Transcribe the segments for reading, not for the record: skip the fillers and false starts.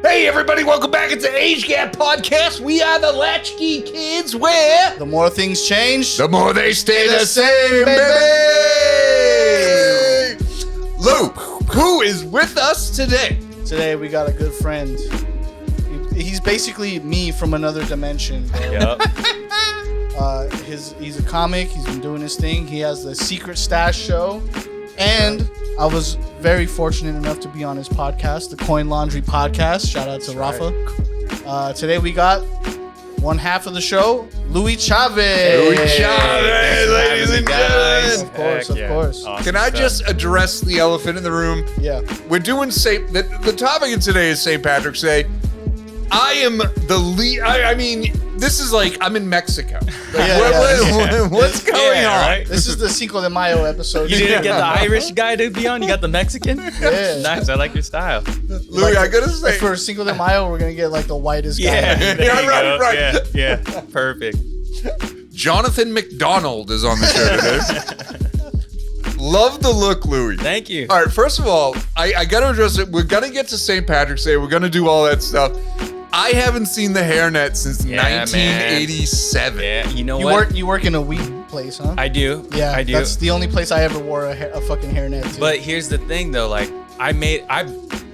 Hey everybody, welcome back. It's the Age Gap Podcast. We are the Latchkey Kids, where the more things change, the more they stay the same, baby. Luke, who is with us today? Today we got a good friend. He's basically me from another dimension. Yep. He's a comic. He's been doing his thing. He has the Secret Stash show. And I was very fortunate enough to be on his podcast, the Coin Laundry Podcast. Shout out to Rafa. Today we got one half of the show, Luie Chavez. Luie Chavez, ladies and gentlemen. Of course. Awesome Can I stuff. just address the elephant in the room? Yeah. We're doing the topic of today is St. Patrick's Day. I am the lead. I mean, this is like I'm in Mexico. Like, what's going on? Right? This is the Cinco de Mayo episode. You didn't get the Irish guy to be on? You got the Mexican? Yeah. Nice. I like your style. Louis, I gotta say, For Cinco de Mayo, we're going to get like the whitest guy. Yeah. there Yeah, you right, go. right. Yeah. Perfect. Jonathan McDonald is on the show today. Love the look, Louis. Thank you. All right, first of all, I gotta address it. We're gonna get to St. Patrick's Day. We're gonna do all that stuff. I haven't seen the hairnet since Yeah, 1987. Yeah. You know You what? work in a weed place, huh? I do. Yeah, I do. that's the only place I ever wore a fucking hairnet to. But here's the thing, though. Like,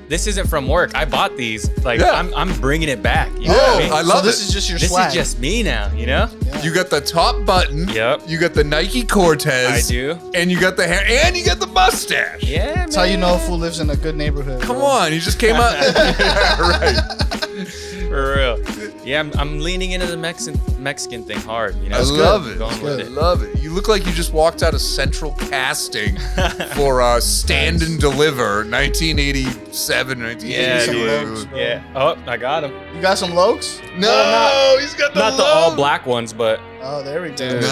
this isn't from work. I bought these. Like, Yeah. I'm bringing it back. You know Oh, what I mean? I love so this it. is just your This swag. is just me now, you know? Yeah. You got the top button. Yep. You got the Nike Cortez. I do. And you got the hair. And you got the mustache. Yeah, man. That's how you know a fool lives in a good neighborhood. Come bro. on, he just came out. Yeah, right. For real. Yeah, I'm leaning into the Mexican thing hard. You know, I love it. Going with I it. love it. You look like you just walked out of Central Casting for Stand and Deliver, 1987, 1988. some dude. looks, bro. Yeah. Oh, I got him. You got some lokes? No, he's got the Not the all black ones, but Oh, there we go. Dude. No,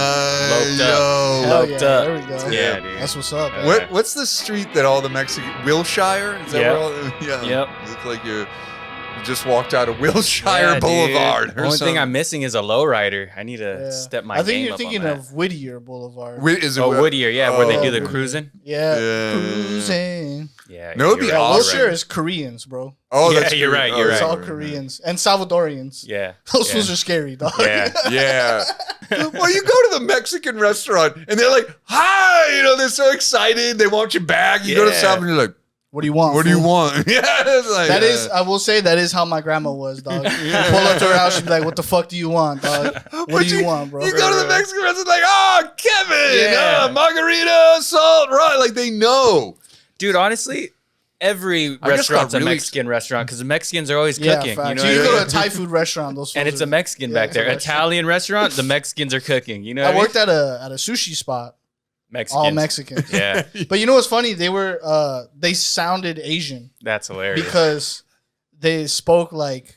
Loped up. yo. Hell Loped yeah, up. there we go. Yeah, dude. That's what's up. Yeah. bro. What's the street that all the Mexican Wilshire? Is that Yep. where all, yeah. Yep. You look like you just walked out of Wilshire Yeah, dude. Boulevard. The only thing I'm missing is a lowrider. I need to Yeah. step my I think game you're up thinking on that. of Whittier Boulevard. Is it Oh, Whittier, yeah, where they do the Whittier. cruising. Yeah. Yeah. Cruising. Yeah. No, it'd be you're Yeah, right, awesome. you're Wilshire right. is Koreans, bro. Oh, Yeah, that's you're true. right, Oh, you're It's right. all Koreans and Salvadorians. Yeah. Those yeah. fools are scary, dog. Yeah. Yeah. Well, you go to the Mexican restaurant and they're like, "Hi," they're so excited. They want you back. You go to Yeah. South and you're like, What do you want? "What do you fool? want?" Yeah, it's like, That is, I will say, that is how my grandma was, dog. You pull up to her house, she'd be like, "What the fuck do you want, dog? What But do you want, bro?" You go to the Mexican restaurant, like, "Oh, Kevin, Yeah. margarita, salt, right?" Like they know. Dude, honestly, every I just restaurant's got a really Mexican restaurant because the Mexicans are always Yeah, cooking. facts. You know You what I go mean? to a Thai food restaurant, those And fools it's a are- Mexican Yeah, back it's a there. restaurant. Italian restaurant, the Mexicans are cooking. You know I what I mean? worked at a sushi spot, Mexicans. all Mexicans. Yeah, But you know what's funny? They sounded Asian that's hilarious. because they spoke like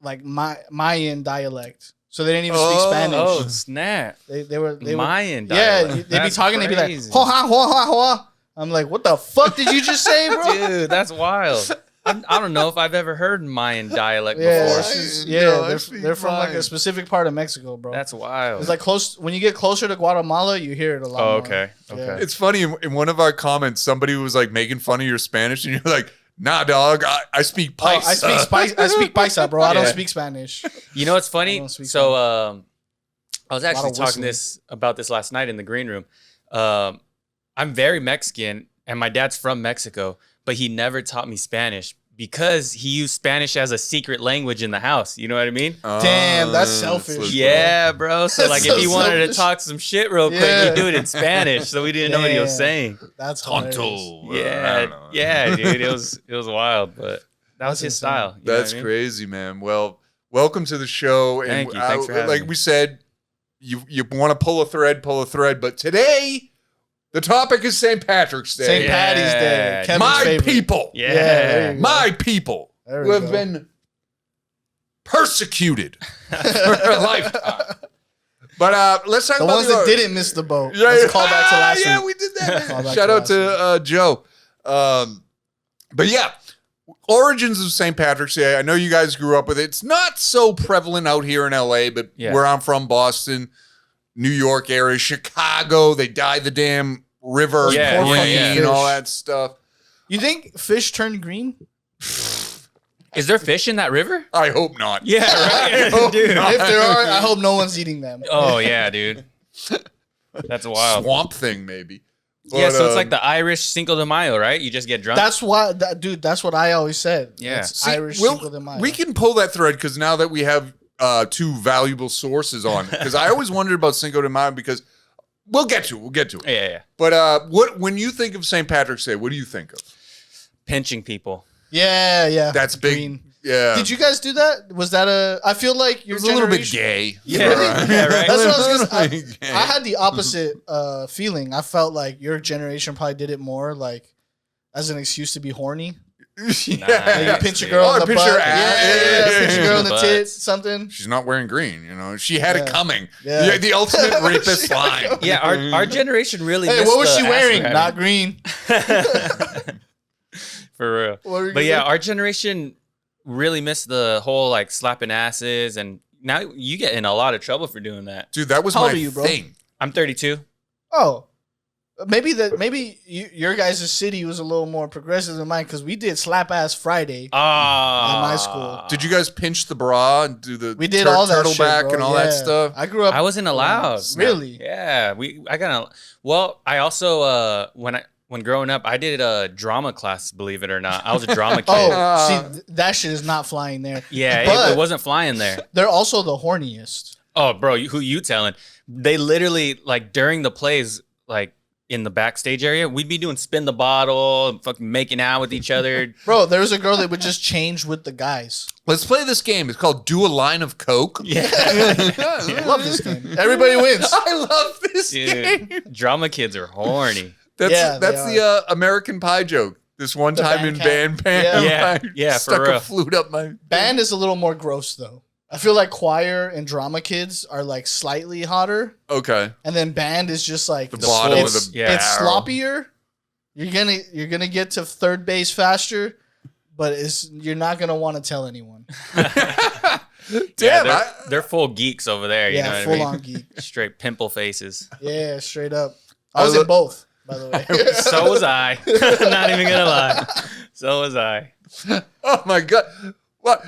Mayan dialect. So they didn't even speak Spanish. Oh, snap. They were Mayan yeah, dialect. they'd be That's talking, they'd be like, crazy. "Ho ha ho ha ho." I'm like, "What the fuck did you just say, bro?" Dude, that's wild. I don't know if I've ever heard Mayan dialect Yeah, before. it's just- No, I yeah, speak they're from like Mayan. a specific part of Mexico, bro. That's wild. It's like close when you get closer to Guatemala, you hear it a lot. Oh, more. okay. Okay. Yeah. It's funny in one of our comments, somebody was like making fun of your Spanish, and you're like, "Nah, dog, I speak Oh, Paisa." I speak Paisa, bro. I don't Yeah. speak Spanish. You know what's I funny? don't speak So I was lot actually of talking whistling. about this last night in the green room. I'm very Mexican, and my dad's from Mexico, but he never taught me Spanish because he used Spanish as a secret language in the house. You know what I mean? Damn, that's selfish. bro. Yeah, bro. So That's like, so if he wanted selfish. to talk some shit real quick, Yeah. he'd do it in Spanish, so we didn't know what he was Damn. saying. That's hilarious. Tonto. I Yeah, don't know. yeah, dude. It was wild, but that was That's his insane. style. You know That's what I mean? crazy, man. Well, welcome to the show. And Thank you. Thanks for having like me. we said, you want to pull a thread. But today, the topic is St. Patrick's Day. St. Yeah. Patty's Day. Kevin's My favorite. people. Yeah. there you go. My people There who we have go. been persecuted for a lifetime. But let's talk The about ones that didn't miss the boat. Yeah, Let's call back to last yeah, week. we did that. Call back Shout to out to last Joe. But yeah, origins of St. Patrick's Day. I know you guys grew up with it. It's not so prevalent out here in LA, but Yeah. where I'm from, Boston, New York area, Chicago, they dye the damn river Yeah, green yeah, yeah. and all that stuff. You think fish turn green? Is there fish in that river? I hope not. Yeah, right. Dude. If there are, I hope no one's eating them. Oh yeah, dude. That's wild. Swamp thing, maybe. Yeah, But, so it's like the Irish Cinco de Mayo, right? You just get drunk. That's why, dude. That's what I always said. Yeah. It's See, Irish we'll- Cinco de Mayo. we can pull that thread because now that we have two valuable sources on it, because I always wondered about Cinco de Mayo because we'll get to it. yeah. But when you think of St. Patrick's Day, what do you think of? Pinching people. Yeah. That's big. Green. Yeah. Did you guys do that? Was that I feel like It your was a little bit generation- gay. Yeah, yeah, right. That's what I was gonna Gay. say. I had the opposite feeling. I felt like your generation probably did it more like as an excuse to be horny. Yeah. Like you pinch a girl Oh, in the pinch butt. her ass. Yeah, pinch a girl in the Butt. tits, something. She's not wearing green, She had it Yeah. coming. Yeah. Yeah, the ultimate rapist She had it line. Yeah, our generation really. Hey, missed what was the she ass wearing? grabbing. Not green. For real. What were you But gonna yeah, say? our generation really missed the whole like slapping asses, and now you get in a lot of trouble for doing that. Dude, that was How old my are you, bro? thing. I'm 32. Oh, maybe your guys' city was a little more progressive than mine because we did slap ass Friday. Ah, In my school. Did you guys pinch the bra and do the We did all that shit, turtleback bro. and all that Yeah. stuff? I grew up. I wasn't allowed. Really? Yeah, I got. Well, I also when growing up, I did a drama class. Believe it or not, I was a drama kid. Oh, see, that shit is not flying there. Yeah, But- it wasn't flying there. They're also the horniest. Oh, bro, who you telling? They literally like during the plays, like in the backstage area, we'd be doing spin the bottle, fucking making out with each other. Bro, there was a girl that would just change with the guys. Let's play this game. It's called Do a Line of Coke. Yeah, I love this game. Everybody wins. I love this game. dude, drama kids are horny. That's Yeah, they the American Pie joke. This one The time in band band camp. Yeah. I Yeah, for stuck real. a flute up my Band is a little more gross though. I feel like choir and drama kids are like slightly hotter, Okay. and then band is just like The bottom of it's, the Yeah. it's barrel. sloppier. You're gonna get to third base faster, but you're not gonna want to tell anyone. Damn, Yeah, they're full geeks over there. You know Yeah, what full I mean? on geek. Straight pimple faces. Yeah, straight up. I I was in look- both, by the way. So was I. Not even gonna lie. So was I. oh my god. Well,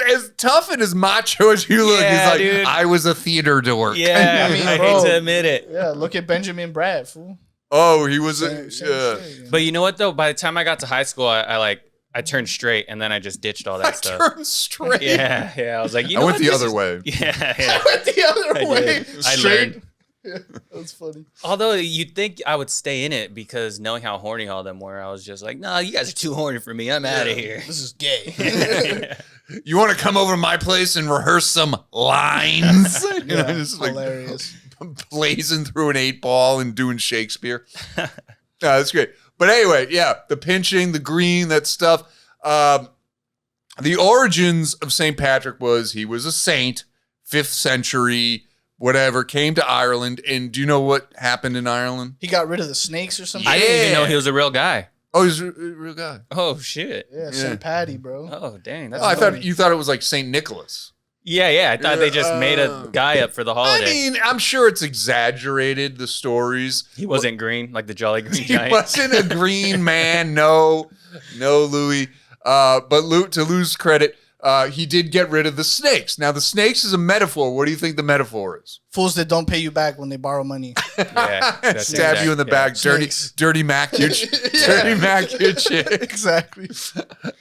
as tough and as macho as you look, Yeah, he's like, dude. I was a theater dork. Yeah, I mean, I bro. hate to admit it. Yeah, look at Benjamin Bratt, fool. Oh, he was a Same yeah. shit. But you know what though? By the time I got to high school, I turned straight, and then I just ditched all I that stuff. turned straight. Yeah, I was like, you know I went what? the This other is- way. Yeah. I went the other I way. did. I Straight. learned. Yeah, that's funny. Although you'd think I would stay in it because knowing how horny all them were, I was just like, no, you guys are too horny for me. I'm out of here. This is gay. You want to come over to my place and rehearse some lines? Yeah, just like hilarious. blazing through an 8-ball and doing Shakespeare. That's great. But anyway, yeah, the pinching, the green, that stuff. The origins of St. Patrick was he was a saint, 5th century, whatever, came to Ireland. And do you know what happened in Ireland? He got rid of the snakes or something. I didn't even know Yeah. he was a real guy. Oh, he's a real guy. Oh shit. Yeah, Yeah. St. Patty, bro. Oh dang. That's Oh, I funny. thought you thought it was like St. Nicholas. yeah. I thought they just made a Uh, guy up for the I holiday. mean, I'm sure it's exaggerated, the stories. He wasn't green like the Jolly Green He Giant. wasn't a green man. No, Louie. But to Lou's credit, he did get rid of the snakes. Now, the snakes is a metaphor. What do you think the metaphor is? Fools that don't pay you back when they borrow money. Yeah, that's Stab you in the back. Snakes. Dirty Mac, your dirty Mac, your chick. Exactly.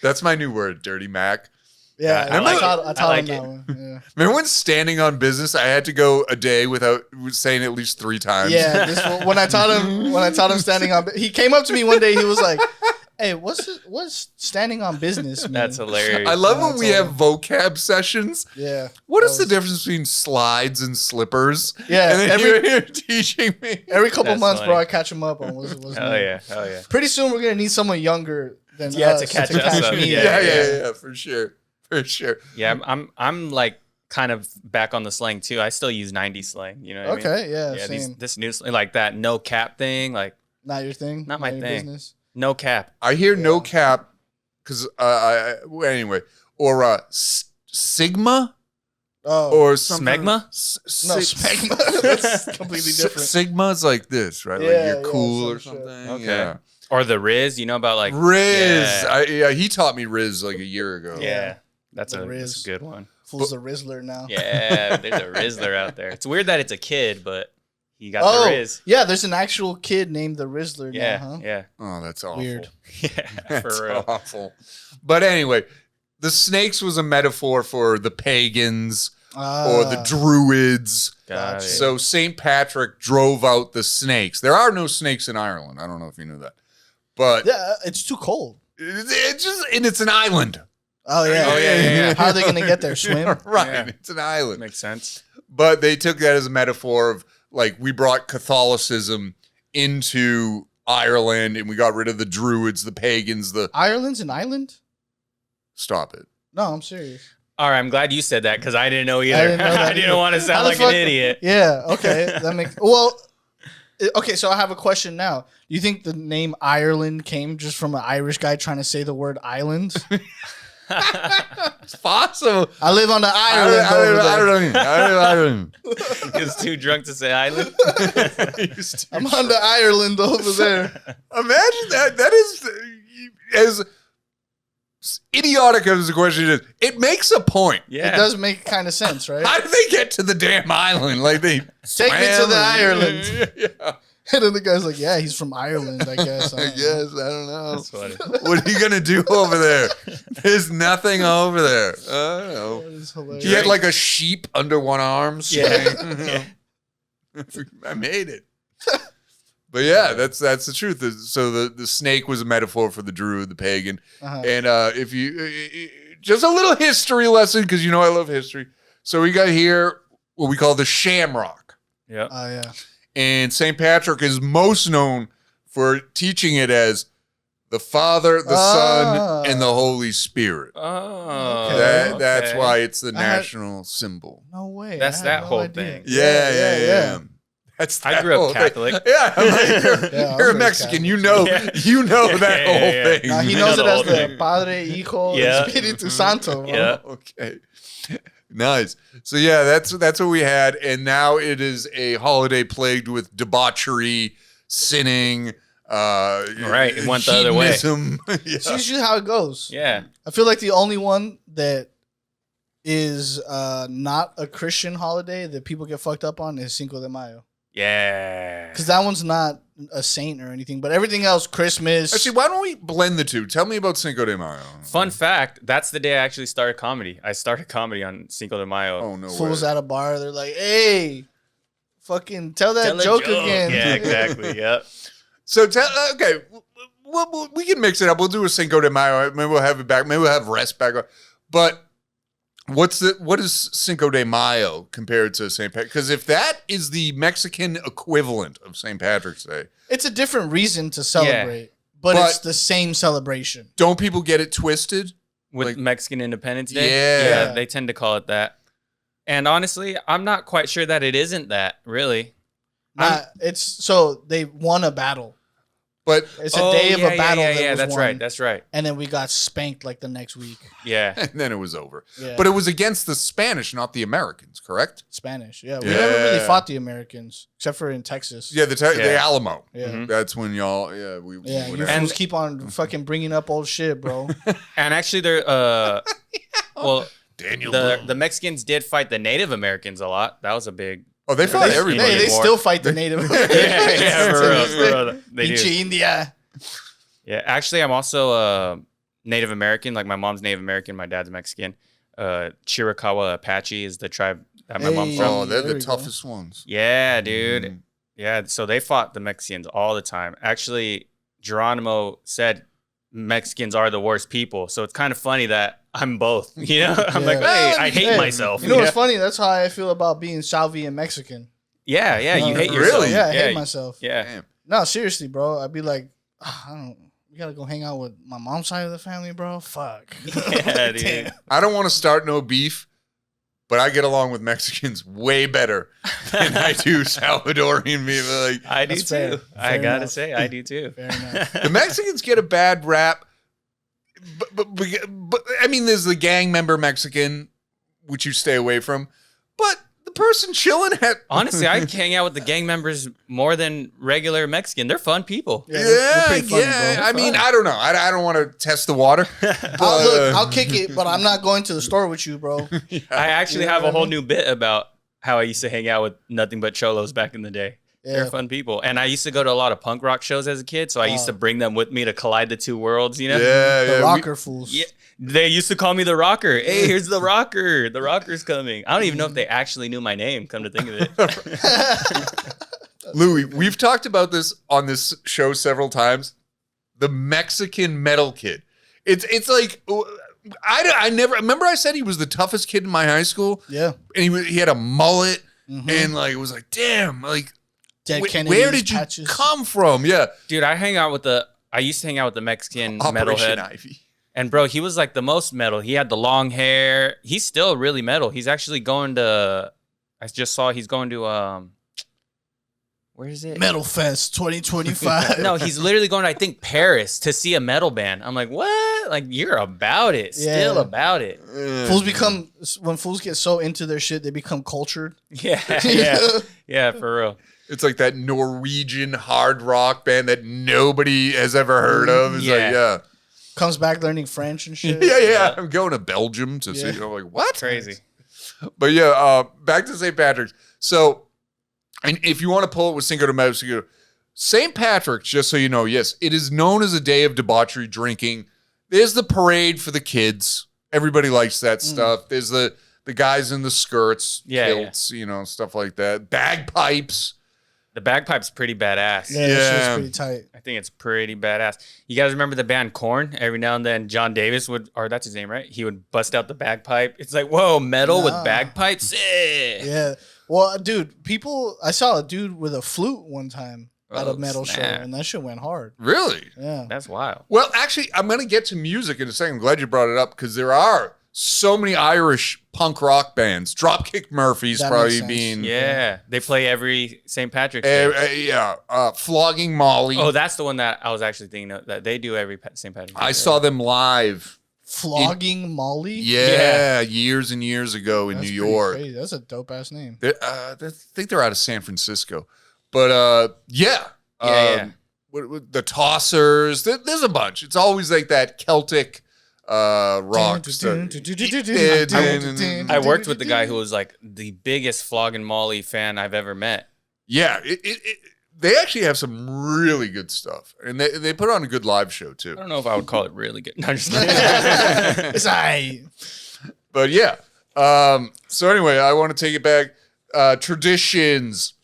That's my new word, dirty Mac. Yeah, I like taught, it. I I taught like him it. that one. Yeah. Remember when standing on business, I had to go a day without saying it at least 3 times? Yeah, when I taught him standing on, he came up to me one day. He was like, "Hey, what's standing on business mean?" That's hilarious. I love when I we told have him. vocab sessions. Yeah. What is That the difference between slides and slippers? Yeah, And then every- you're here teaching me. Every couple That's months, funny. bro, I catch him up on what's Hell new. yeah. Hell yeah. Pretty soon, we're gonna need someone younger than Yeah, us to catch us up. me. Yeah, for sure. For sure. Yeah, I'm like kind of back on the slang too. I still use 90s slang. You know what I mean? Okay, yeah, Yeah, same. this new slang, like that no cap thing, like Not your thing. Not my your thing. Business. no cap. I hear no Yeah. cap because well, anyway, or sigma Oh, or something. Smegma? no, smegma. That's completely different. Sigma's like this, right? Yeah, like you're yeah, cool some or shit. something. Okay. Yeah. Or the Riz, you know about like Riz. Yeah, He taught me Riz like a year ago. yeah. That's The a Riz. good one. Fool's a Rizzler now. Yeah, there's a Rizzler out there. It's weird that it's a kid, but he got Oh, the Riz. yeah, there's an actual kid named the Rizzler Yeah, now, huh? yeah, Oh, that's awful. Weird. yeah. That's For real. awful. But anyway, the snakes was a metaphor for the pagans or the druids. Got it. So St. Patrick drove out the snakes. There are no snakes in Ireland. I don't know if you knew that. But Yeah, it's too cold. it's an island. Oh, yeah. Oh, yeah. How are they going to get there? Swim? Right. Yeah. It's an island. Makes sense. But they took that as a metaphor of like we brought Catholicism into Ireland and we got rid of the druids, the pagans, Ireland's an island? stop it. No, I'm serious. All right, I'm glad you said that because I didn't know either. I didn't know that I didn't either. want to How sound the like fuck- an idiot. Yeah, okay. That makes... Well, okay, so I have a question now. Do you think the name Ireland came just from an Irish guy trying to say the word island? It's possible. I live on the island I over there. don't know. He was too drunk to say island. I'm on the Ireland over there. Imagine that. That is as idiotic as the question is. It makes a point. Yeah. It does make kind of sense, right? How did they get to the damn island? Like they Take me to the island. Yeah, And then the guy's like, yeah, he's from Ireland, I guess. I guess I don't know. That's funny. What are you gonna do over there? There's nothing over there. I don't know. That is hilarious. He had like a sheep under one arm. Yeah. swaying. I made it. But yeah, that's the truth. So the snake was a metaphor for the druid, the pagan. Uh-huh. And if you just a little history lesson, because you know I love history. So we got here what we call the shamrock. Yeah. Oh, yeah. And St. Patrick is most known for teaching it as the Father, the Son, and the Holy Spirit. Oh. Okay. That's okay. why it's the I had- national symbol. No way. That's I had that no whole idea. thing. Yeah. That's I that grew up whole thing. Catholic. Yeah, I'm like, Yeah, I you're was a raised Mexican. You Catholic. know, Yeah. you know Yeah, that yeah, whole yeah. thing. Nah, he I knows know it the as whole the thing. Padre, Hijo, Yeah. and Espiritu Santo. Bro. Yeah. Okay. Nice. So yeah, that's what we had, and now it is a holiday plagued with debauchery, sinning. Right, it went the other way. hedonism. Yeah. It's usually how it goes. Yeah. I feel like the only one that is not a Christian holiday that people get fucked up on is Cinco de Mayo. Yeah. Because that one's not a saint or anything, but everything else, Christmas. Actually, why don't we blend the two? Tell me about Cinco de Mayo. Fun fact, that's the day I actually started comedy. I started comedy on Cinco de Mayo. Oh no fools way. at a bar, they're like, hey, fucking tell that Tell a joke again. Yeah, exactly. Yep. So okay, we can mix it up. We'll do a Cinco de Mayo. Maybe we'll have it back. Maybe we'll have rest back. But what is Cinco de Mayo compared to St. Patrick? Because if that is the Mexican equivalent of St. Patrick's Day, It's a different reason to celebrate, but it's the same celebration. don't people get it twisted? With Like- Mexican Independence Day. Yeah. Yeah, they tend to call it that. And honestly, I'm not quite sure that it isn't that, really. It's so they won a battle. But It's a day of a battle. Yeah, that was that's won, right. That's right. And then we got spanked like the next week. Yeah. and then it was over. Yeah. But it was against the Spanish, not the Americans, correct? Spanish. Yeah, we Yeah. never really fought the Americans except for in Texas. Yeah, the Yeah. Alamo. Yeah. Mhm. That's when y'all. Yeah, we. Yeah, you whatever. fools keep on fucking bringing up old shit, bro. And actually, they're, well, Daniel. the Mexicans did fight the Native Americans a lot. That was a big. Oh, they fought They- everybody. Hey, they more. still fight the Native Americans. Yeah, for real, for real. They do. Pinche India. Yeah, actually, I'm also Native American. Like my mom's Native American, my dad's Mexican. Chiricahua Apache is the tribe that my mom's Hey. from. Oh, they're There the we go. toughest ones. Yeah, dude. Mm. Yeah, so they fought the Mexicans all the time. Actually, Geronimo said Mexicans are the worst people. So it's kind of funny that I'm both. You know, I'm like, Yeah. hey, I hate Hey, myself. You know what's Yeah. funny? That's how I feel about being Salvi and Mexican. Yeah, you hate Really? yourself. Yeah, I hate myself. Yeah. Damn. No, seriously, bro. I'd be like, I don't. We gotta go hang out with my mom's side of the family, bro. Fuck. Yeah, dude. Damn. I don't want to start no beef, but I get along with Mexicans way better than I do Salvadorian people. Like I do That's too. fair. I Fair gotta enough. say, I do too. Fair enough. the Mexicans get a bad rap, but I mean, there's the gang member Mexican, which you stay away from, but the person chilling at. Honestly, I hang out with the gang members more than regular Mexican. They're fun people. they're pretty funny, bro. I mean, I don't know. I don't want to test the water. I'll kick it, but I'm not going to the store with you, bro. I actually have a whole new bit about how I used to hang out with nothing but cholos back in the day. Yeah. They're fun people. And I used to go to a lot of punk rock shows as a kid, so I used to bring them with me to collide the two worlds, you know? The rocker fools. Yeah. They used to call me the rocker. Hey, here's the rocker. The rocker's coming. I don't even know if they actually knew my name, come to think of it. Luie, we've talked about this on this show several times. The Mexican metal kid. It's like I never remember. I said he was the toughest kid in my high school. Yeah, and he had a mullet, and like it was like, damn, like where did you come from? Yeah, dude, I used to hang out with the Mexican Operation metalhead. Ivy. And bro, he was like the most metal. He had the long hair. He's still really metal. He's actually going to. I just saw he's going to. Where is it? Metal Fest 2025. No, he's literally going to, I think, Paris to see a metal band. I'm like, what? Like, you're about it. Still about it. When fools get so into their shit, they become cultured. Yeah, for real. It's like that Norwegian hard rock band that nobody has ever heard of. It's like, yeah. Comes back learning French and shit. Yeah. I'm going to Belgium to see. I'm like, what? Crazy. But yeah, back to St. Patrick's. So, and if you want to pull it with Cinco de Mexico, St. Patrick's, just so you know, yes, it is known as a day of debauchery drinking. There's the parade for the kids. Everybody likes that stuff. There's the guys in the skirts, kilts, you know, stuff like that. Bagpipes. The bagpipe's pretty badass. Yeah, that shit's pretty tight. I think it's pretty badass. You guys remember the band Korn? Every now and then, John Davis or that's his name, right? He would bust out the bagpipe. It's like, whoa, metal with bagpipes? Yeah. Well, dude, I saw a dude with a flute one time at a metal show, and that shit went hard. Really? Yeah. That's wild. Well, actually, I'm going to get to music in a second. I'm glad you brought it up because there are so many Irish punk rock bands. Dropkick Murphys That probably makes sense. being... Yeah. They play every St. Patrick's Day. Flogging Molly. Oh, that's the one that I was actually thinking of, that they do every St. Patrick's Day. I saw them live. Flogging Molly? Yeah, years and years ago in New York. Crazy. That's a dope ass name. I think they're out of San Francisco. But the Tossers. There's a bunch. It's always like that Celtic rock stuff. I worked with the guy who was like the biggest Flogging Molly fan I've ever met. Yeah, they actually have some really good stuff, and they put on a good live show too. I don't know if I would call it really good. No, I'm just It's aight. But yeah. So anyway, I want to take it back. Traditions.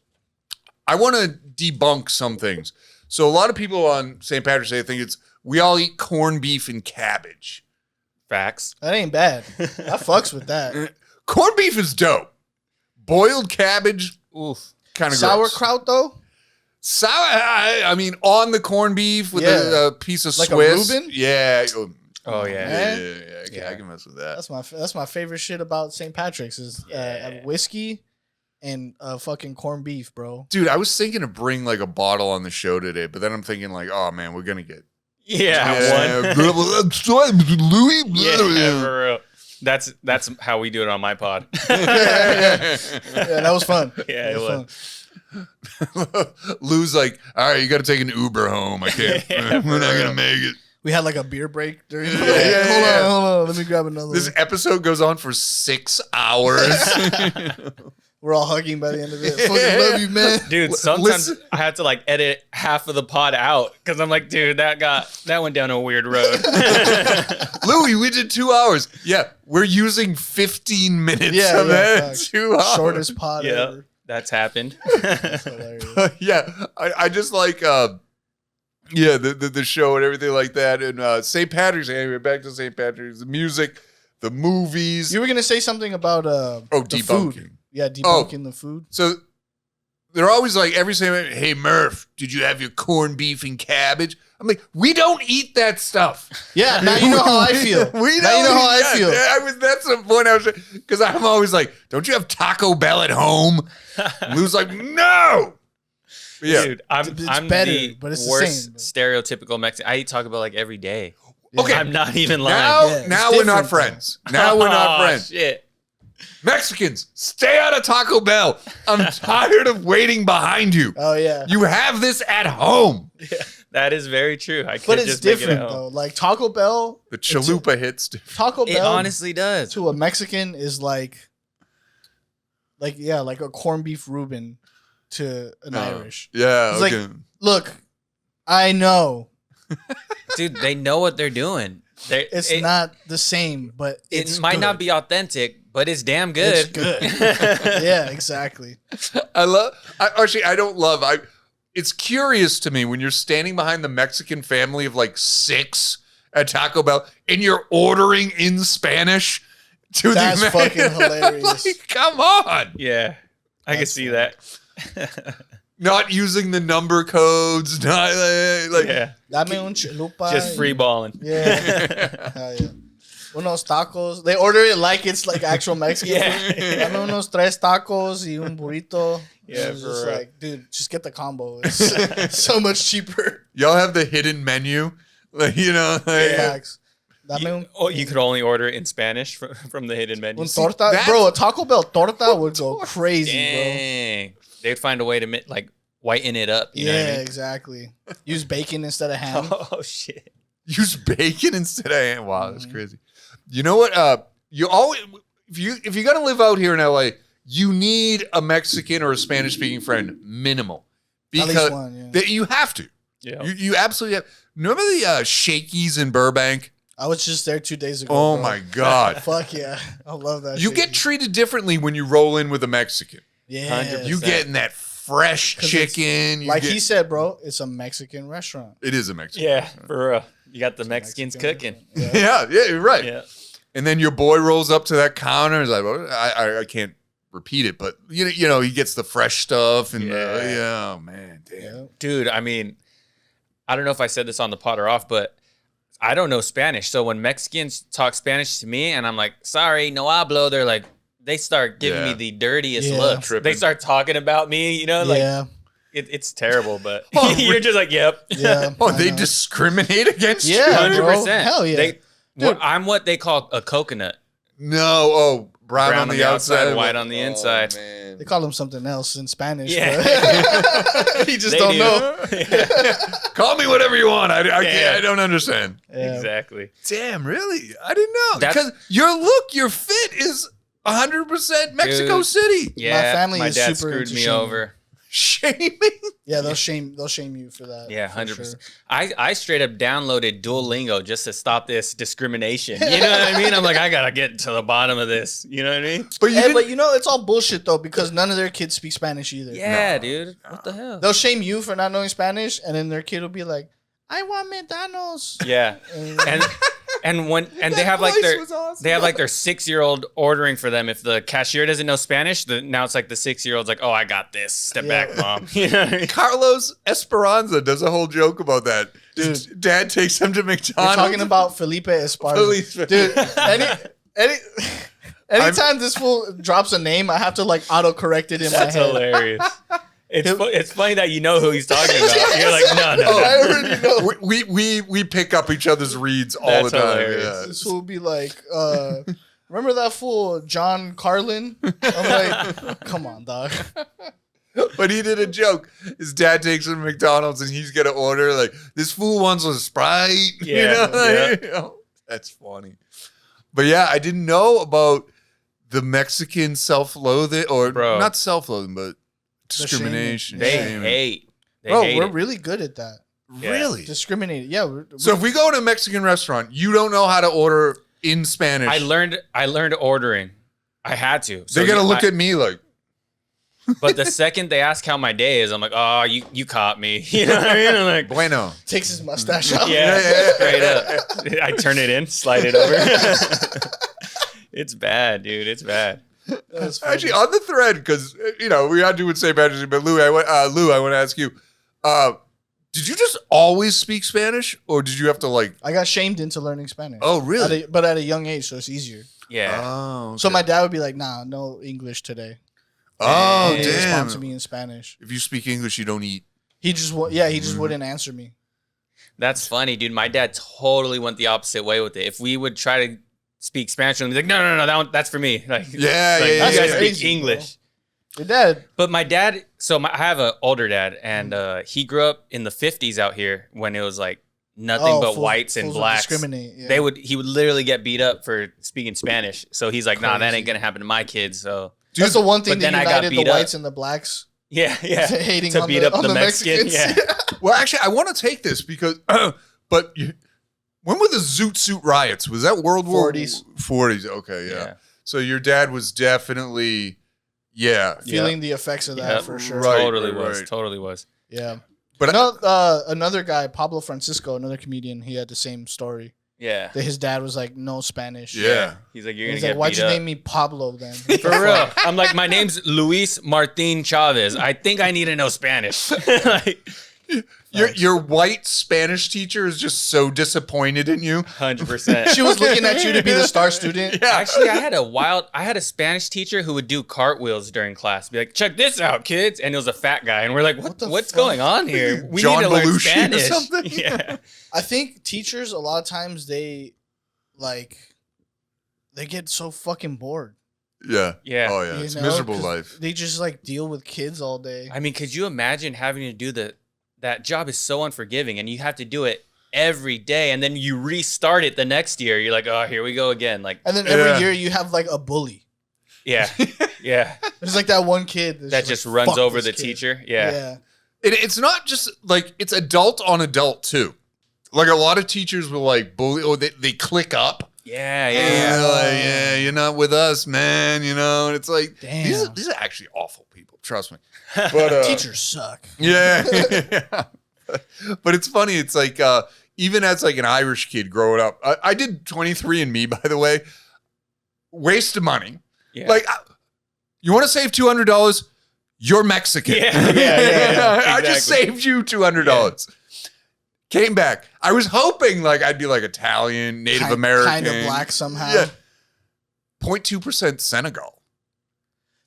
I want to debunk some things. So a lot of people on St. Patrick's Day think we all eat corned beef and cabbage. Facts. That ain't bad. I fucks with that. Corned beef is dope. Boiled cabbage, Oof. kind of Sauerkraut though? I mean, on the corned beef with a piece of like Swiss. a Reuben? Yeah. Oh yeah. I can mess with that. That's my favorite shit about St. Patrick's is whiskey and fucking corned beef, bro. Dude, I was thinking to bring like a bottle on the show today, but then I'm thinking like, oh man, we're gonna get one. Luie. Yeah, for real. That's how we do it on my pod. Yeah, that was fun. Yeah, it was. Lou's like, all right, you got to take an Uber home. I can't. We're not gonna make it. We had like a beer break during the day. Hold on. Let me grab another This one. episode goes on for 6 hours. We're all hugging by the end of it. Fucking love you, man. Dude, sometimes I have to like edit half of the pod out because I'm like, dude, that went down a weird road. Louie, we did 2 hours. Yeah, we're using 15 minutes of that. 2 hours. Shortest pod ever. That's happened. That's hilarious. Yeah, I just like the show and everything like that. And St. Patrick's Day, anyway, back to St. Patrick's, the music, the movies. You were gonna say something about the debunking. food. Yeah, debunking the food. So they're always like every single, hey Murph, did you have your corned beef and cabbage? I'm like, we don't eat that stuff. Yeah, now you know how I feel. Now you know how I feel. That's the point I was, because I'm always like, don't you have Taco Bell at home? Lou's like, no. Yeah, dude, I'm better, the but it's worst the same. stereotypical Mexican. I eat Taco Bell like every day. Okay, I'm not even lying. Now we're not friends. Now we're not friends. Shit. Mexicans, stay out of Taco Bell. I'm tired of waiting behind you. Oh yeah. You have this at home. That is very true. I could But it's just make it different at home. though. Like Taco Bell, The chalupa hits different. Taco It Bell honestly does. to a Mexican is like a corned beef Reuben to an Irish. Yeah, It's okay. like, look, I know Dude, they know what they're doing. it's not the same, but It might not be authentic, but it's damn good. It's good. Yeah, exactly. It's curious to me when you're standing behind the Mexican family of like 6 at Taco Bell and you're ordering in Spanish to That's the fucking hilarious. Like, come on. Yeah, I can That's see funny. that. Not using the number codes, not like Yeah, Dame un chalupa. just free balling. Yeah. Hell yeah. Unos tacos. They order it like it's like actual Mexican food. Yeah. Dame unos 3 tacos y un burrito. Yeah, It's for just real. like, dude, just get the combo. It's so much cheaper. y'all have the hidden menu. Like, you know, like, Facts. Dame un, You could only order it in Spanish from the hidden menu. un torta. that's- Bro, a Taco Bell torta would go crazy, Dang, they'd find a way to like whiten it up. bro. You know Yeah, what I mean? exactly. Use bacon instead of ham. Oh shit. use bacon instead of ham. Wow, that's crazy. You know what? You always if you're gonna live out here in LA, you need a Mexican or a Spanish speaking friend, minimal, At because least one, yeah. you have to. Yeah. You absolutely have. Remember the Shakey's in Burbank? I was just there 2 days ago. Oh bro. my God! Fuck yeah. I love that You shit. get treated differently when you roll in with a Mexican. Yeah. 100%. You getting that fresh 'Cause it's- chicken. You Like get- he said, bro, it's a Mexican restaurant. it is a Mexican. Yeah, for real. You got the Mexicans cooking. Mexican Yeah, you're right. Yeah. And then your boy rolls up to that counter. And is like, well, I can't repeat it, but you know, he gets the fresh stuff and Yeah. oh man, damn. Yeah. Dude, I mean, I don't know if I said this on the pod or off, but I don't know Spanish. So when Mexicans talk Spanish to me and I'm like, sorry, no hablo, they're like, they start giving Yeah. me the dirtiest Yeah. looks. Tripping. They start talking about me, you know, like Yeah. it's terrible, but Oh, you're just like, yep. Yeah. Oh, I they know. discriminate against you? Yeah. 100%. Hell yeah. Dude. I'm what they call a coconut. No. Oh, brown on the outside, white on the inside. Man. They call him something else in Spanish. Yeah. but he just They don't do. know. Call me whatever you want. I Yeah. don't understand. Yeah. Exactly. Damn, really? I didn't know. That's- Because your fit is 100% Mexico Dude. City. Yeah. family my is dad super screwed into me shaming. over. Shaming. Yeah, they'll shame you for that. Yeah, for 100%. sure. I straight up downloaded Duolingo just to stop this discrimination. You know what I mean? I'm like, I gotta get to the bottom of this. You know what I mean? But you Hey, didn't, but you know it's all bullshit though because none of their kids speak Spanish either. Yeah, dude. What the hell? They'll shame you for not knowing Spanish, and then their kid will be like, "I want McDonald's." Yeah, and they have like voice their was awesome. they have like their 6-year-old ordering for them. If the cashier doesn't know Spanish, now it's like the 6-year-old's like, oh, I got this. Step Yeah. back, mom. You know what I mean? Carlos Esperanza does a whole joke about that. Dude. Dad takes him to We're McDonald's. talking about Felipe Esparza. Dude, anytime this fool drops a name, I have to like autocorrect it in my That's head. hilarious. It's funny that you know who he's talking about. You're like, no. I already know. We pick up each other's reads all That's the time. hilarious. Yeah. This fool be like, remember that fool John Carlin? I'm like, come on, dog. But he did a joke. His dad takes him to McDonald's and he's gonna order like this fool wants a Sprite. Yeah, you know? That's funny. But yeah, I didn't know about the Mexican self-loathing or Bro. not self-loathing, but discrimination. They shaming. hate. They Bro, hate we're it. really good at that. Yeah. Really? Discriminating. Yeah. So if we go to a Mexican restaurant, you don't know how to order in Spanish. I learned ordering. I had to. So They're gonna look at me like, But the second they ask how my day is, I'm like, oh, you caught me. You know what I mean? I'm like, bueno. takes his mustache off. yeah, Yeah. straight up. I turn it in, slide it over. It's bad, dude. It's bad. That's funny. Actually, on the thread, because we are doing St. Patrick's Day, but Lou, I want to ask you, did you just always speak Spanish, or did you have to like? I got shamed into learning Spanish. Oh, really? But at a young age, so it's easier. Yeah. Oh, okay. So my dad would be like, "Nah, no English today." Oh, And he'd damn. respond to me in Spanish. If you speak English, you don't eat. He just wouldn't answer me. That's funny, dude. My dad totally went the opposite way with it. If we would try to speak Spanish, and he's like, no, that's for me. Like, Yeah, like, yeah, you yeah, guys yeah. speak Crazy, English. Your dad. But my dad, I have an older dad, and he grew up in the 50s out here when it was like nothing but whites and fools would blacks. discriminate. Yeah. He would literally get beat up for speaking Spanish. So he's like, nah, that Crazy. ain't gonna happen to my kids. So That's the one thing but that then I got united beat the up. whites and the blacks. yeah, Hating to on beat the, up on the the Mexican. Mexicans. Yeah. Well, actually, I want to take this because, but when were the Zoot Suit riots? Was that World War 40s? 40s. Okay, yeah. So your dad was definitely, Feeling the effects of that Yeah. for sure. Right. Totally was. Yeah. But Another guy, Pablo Francisco, another comedian, he had the same story. Yeah. That his dad was like, no Spanish. Yeah. He's like, you're He's gonna like, get why'd beat you up. name me Pablo then? For real. I'm like, my name's Luis Martin Chavez. I think I need to know Spanish. Like, your white Spanish teacher is just so disappointed in you. 100%. She was looking at you to be the star student. Yeah. Actually, I had a Spanish teacher who would do cartwheels during class. Be like, check this out, kids. And it was a fat guy. And we're like, what's fuck? going on here? We John need to learn Belushi or Spanish. something? Yeah. I think teachers, a lot of times, they get so fucking bored. Yeah. Yeah. Oh, yeah. you It's a know, miserable 'cause life. They just like deal with kids all day. I mean, could you imagine having to do that job is so unforgiving and you have to do it every day and then you restart it the next year. You're like, oh, here we go again. Like, And then every Yeah. year you have like a bully. yeah. Yeah. There's like that one kid That just like, runs "Fuck over this the kid." teacher. Yeah. It's not just like it's adult on adult too. Like a lot of teachers will like bully or they click up. Yeah. Yeah, Yeah. like, yeah, you're not with us, man. You know, and it's like Damn. these are actually awful people. Trust me. But Teachers suck. yeah, but it's funny. It's like even as like an Irish kid growing up, I did 23andMe, by the way. Waste of money. Yeah. Like, you want to save $200? You're Mexican. Yeah. I just Exactly. saved you $200. Came back. I was hoping like I'd be like Italian, Native American, Kind of black somehow. Yeah. 0.2% Senegal.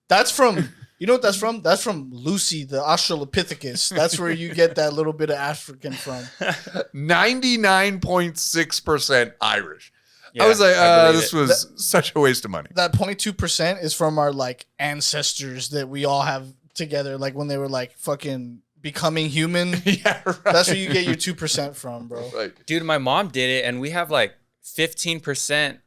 That's from, you know what that's from? That's from Lucy, the Australopithecus. That's where you get that little bit of African from. 99.6% Irish. Yeah, I was like, I believe this it. was such a waste of money. That 0.2% is from our like ancestors that we all have together, like when they were like fucking becoming human. Yeah, right. That's where you get your 2% from, bro. Right. Dude, my mom did it, and we have like 15%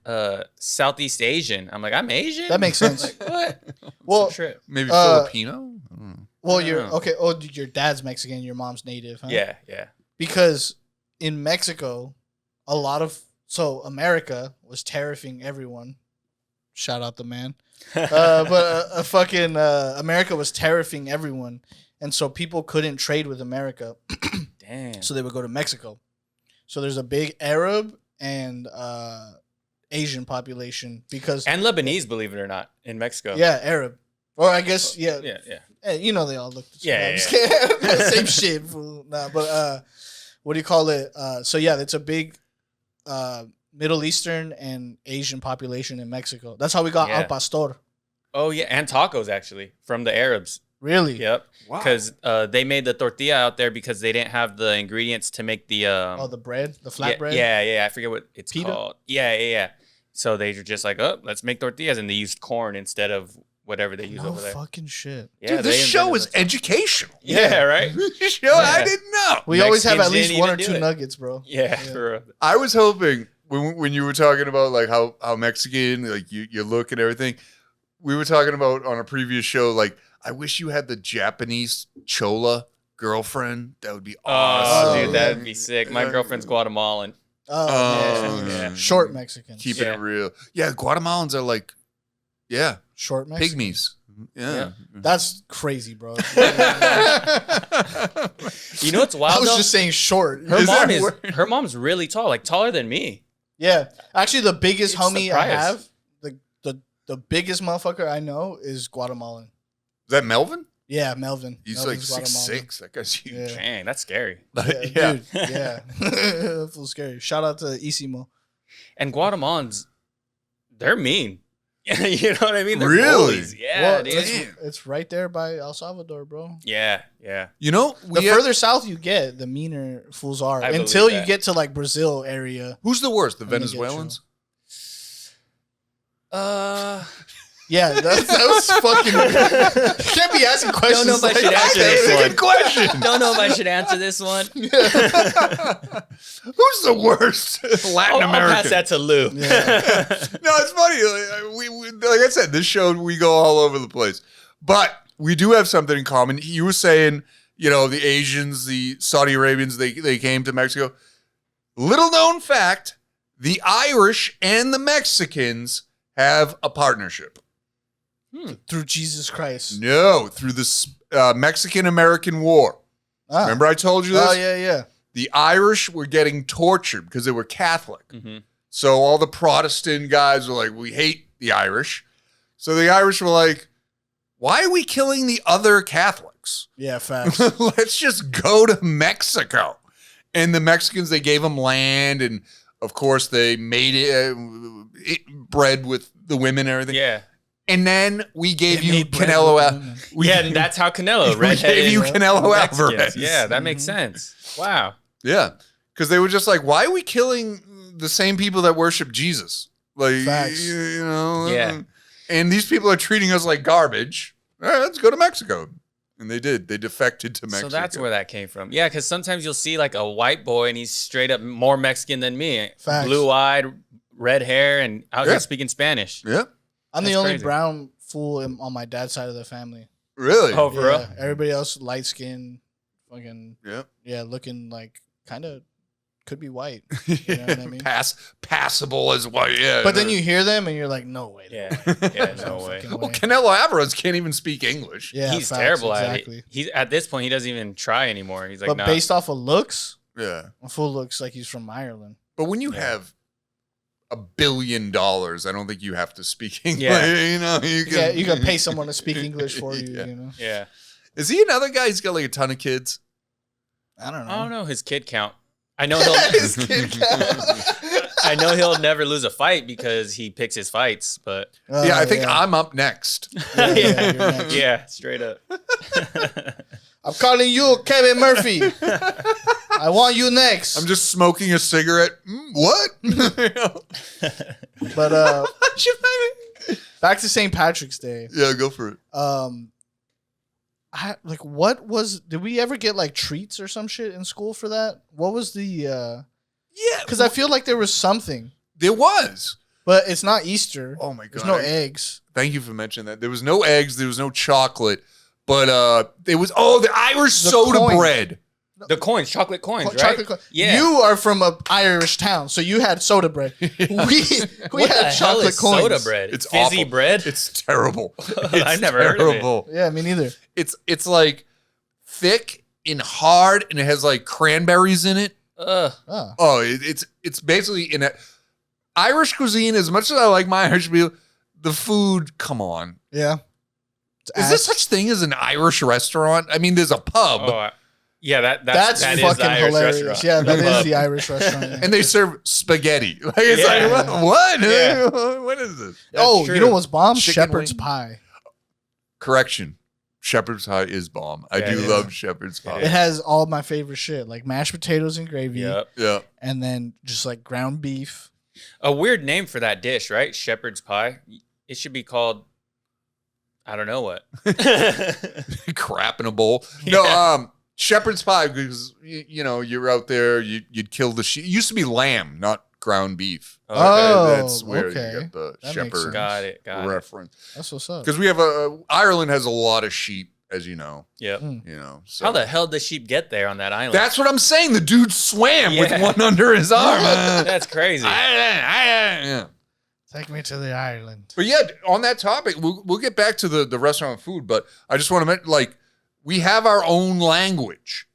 Southeast Asian. I'm like, I'm Asian? That makes sense. Like, what? Well, Trip. Maybe Uh, Filipino? I don't know. well, I don't you're know. okay. Oh, your dad's Mexican, your mom's native, huh? Yeah. Because in Mexico, America was tariffing everyone. Shout out the man. But America was tariffing everyone. And so people couldn't trade with America. Damn. So they would go to Mexico. So there's a big Arab and Asian population because And Lebanese, believe it or not, in Mexico. yeah, Arab. Or I guess Yeah. Hey, you know they all look the same. Yeah, I'm just kidding. Same shit, fool. Nah, but what do you call it? So yeah, it's a big Middle Eastern and Asian population in Mexico. That's how we got Yeah. al pastor. Oh, yeah. And tacos, actually, from the Arabs. Really? Yep. Wow. Because they made the tortilla out there because they didn't have the ingredients to make the... Oh, the bread, the flat bread. Yeah. I forget what it's Pita? called. Yeah. So they were just like, oh, let's make tortillas. And they used corn instead of whatever they use No over there. fucking shit. Yeah, Dude, this they show invented is the- educational. Yeah, right? This show, I didn't know. We always have at Mexicans least one or didn't two even do it. nuggets, bro. Yeah, for real. I was hoping when you were talking about like how Mexican, like you look and everything, we were talking about on a previous show, like, I wish you had the Japanese chola girlfriend. That would be Oh, awesome. dude, that'd be sick. My girlfriend's Guatemalan. Oh, Oh, man. yeah. Short Mexicans. Keeping Yeah. it real. Yeah, Guatemalans are like, Short Mexicans. pygmies. Yeah. That's crazy, bro. You know what's I wild was though? just saying short. her Is mom that is word? her mom's really tall, like taller than me. Yeah, actually, the biggest It's homie I surprise. have, the biggest motherfucker I know is Guatemalan. Is that Melvin? Yeah, Melvin. He's Melvin's like Guatemalan. 6'6". That guy's huge. Yeah. Dang, that's scary. Yeah, dude. Yeah, full scary. Shout out to Isimo. And Guatemalans, they're mean. You know what I mean? They're Really? bullies. Yeah, Well, dude. it's right there by El Salvador, bro. Yeah. You know, The further south you get, the meaner fools are. I believe Until you that. get to like Brazil area. who's the worst? The Let me get Venezuelans? Yeah, that was fucking. You can't be asking questions. Don't know if I should answer That's this a one. good question. Don't know if I should answer this one. Who's the worst Latin I'll American? pass that to Lou. No, it's funny. Like I said, this show, we go all over the place. But we do have something in common. You were saying, the Asians, the Saudi Arabians, they came to Mexico. Little known fact, the Irish and the Mexicans have a partnership. Through Jesus Christ. No, through the Mexican-American War. Ah. Remember I told you this? Oh, yeah. The Irish were getting tortured because they were Catholic. Mm-hmm. So all the Protestant guys were like, we hate the Irish. So the Irish were like, why are we killing the other Catholics? Yeah, facts. Let's just go to Mexico. And the Mexicans, they gave them land. And, of course, they made it bread with the women and everything. Yeah. And then we gave They you made bread Canelo. with the women. And that's how Canelo, We gave you Canelo Mexicans. Alvarez. Yeah, that makes sense. Wow. Yeah. Because they were just like, why are we killing the same people that worship Jesus? Like, Facts. Yeah. And these people are treating us like garbage. All right, let's go to Mexico. And they did. They defected to Mexico. So that's where that came from. Yeah, because sometimes you'll see like a white boy and he's straight up more Mexican than me. Facts. Blue-eyed, red hair, and out Yeah. here speaking Spanish. Yeah. I'm That's the only crazy. brown fool on my dad's side of the family. Really? Oh, for real? Everybody else light skin, fucking Yeah. looking like kind of could be white. You know what I mean? Passable as well. Yeah. But then you hear them and you're like, no way. Yeah. Yeah, no way. fucking Well, way. Canelo Alvarez can't even speak English. Yeah, He's facts, terrible exactly. at it. He's at this point he doesn't even try anymore. He's like, But nah. based off of looks, Yeah. a fool looks like he's from Ireland. But when you have $1 billion, I don't think you have to speak English. Yeah. You can pay someone to speak English for you. Yeah. You know, Yeah. Is he another guy? He's got like a ton of kids. I don't know. I don't know his kid count. I know he'll His kid count. I know he'll never lose a fight because he picks his fights, but Yeah, I think yeah. I'm up next. Yeah, you're yeah, next. yeah, straight up. I'm calling you Kevin Murphy. I want you next. I'm just smoking a cigarette. What? But back to St. Patrick's Day. Yeah, go for it. Did we ever get like treats or some shit in school for that? What was the Yeah, because I feel like there was something, there was. but it's not Easter. Oh my god! There's no eggs. Thank you for mentioning that. There was no eggs. There was no chocolate. But there was the Irish The soda coin. bread. The coins, chocolate coins, right? Chocolate Yeah. You are from a Irish town, so you had soda bread. We What the had hell chocolate is coins. soda bread? It's fizzy awful. bread. It's terrible. I've never heard of it. Yeah, me neither. It's like thick and hard, and it has like cranberries in it. Ugh. Oh. Oh, it's basically in a Irish cuisine. As much as I like my Irish meal, the food. Come on, Yeah. is there such thing as an Irish restaurant? I mean, there's a pub, Yeah, that That's is fucking the Irish hilarious. restaurant. Yeah, that is Pub. the Irish restaurant. yeah. and they serve spaghetti. Like it's Yeah. like what? Yeah. What is this? Oh, true. you know what's bomb? Chicken Shepherd's wing. pie. Correction. Shepherd's pie is bomb. I Yeah, do yeah. love shepherd's It pie. It has all my favorite shit, like mashed potatoes and gravy, Yep. Yeah. and then just like ground beef. A weird name for that dish, right? Shepherd's pie. It should be called I don't know what. Crap in a bowl. No, shepherd's pie because you're out there. You'd kill the sheep. It used to be lamb, not ground beef. Oh, That's where okay. you get the That makes shepherd sense. Got it. reference. That's what's up. Because we have Ireland has a lot of sheep, as you know. Yep. So How the hell does sheep get there on that island? that's what I'm saying. The dude swam with Yeah. one under his arm. That's crazy. Yeah. Take me to the island. But yeah, on that topic, we'll get back to the restaurant food, but I just want to mention, like, we have our own language.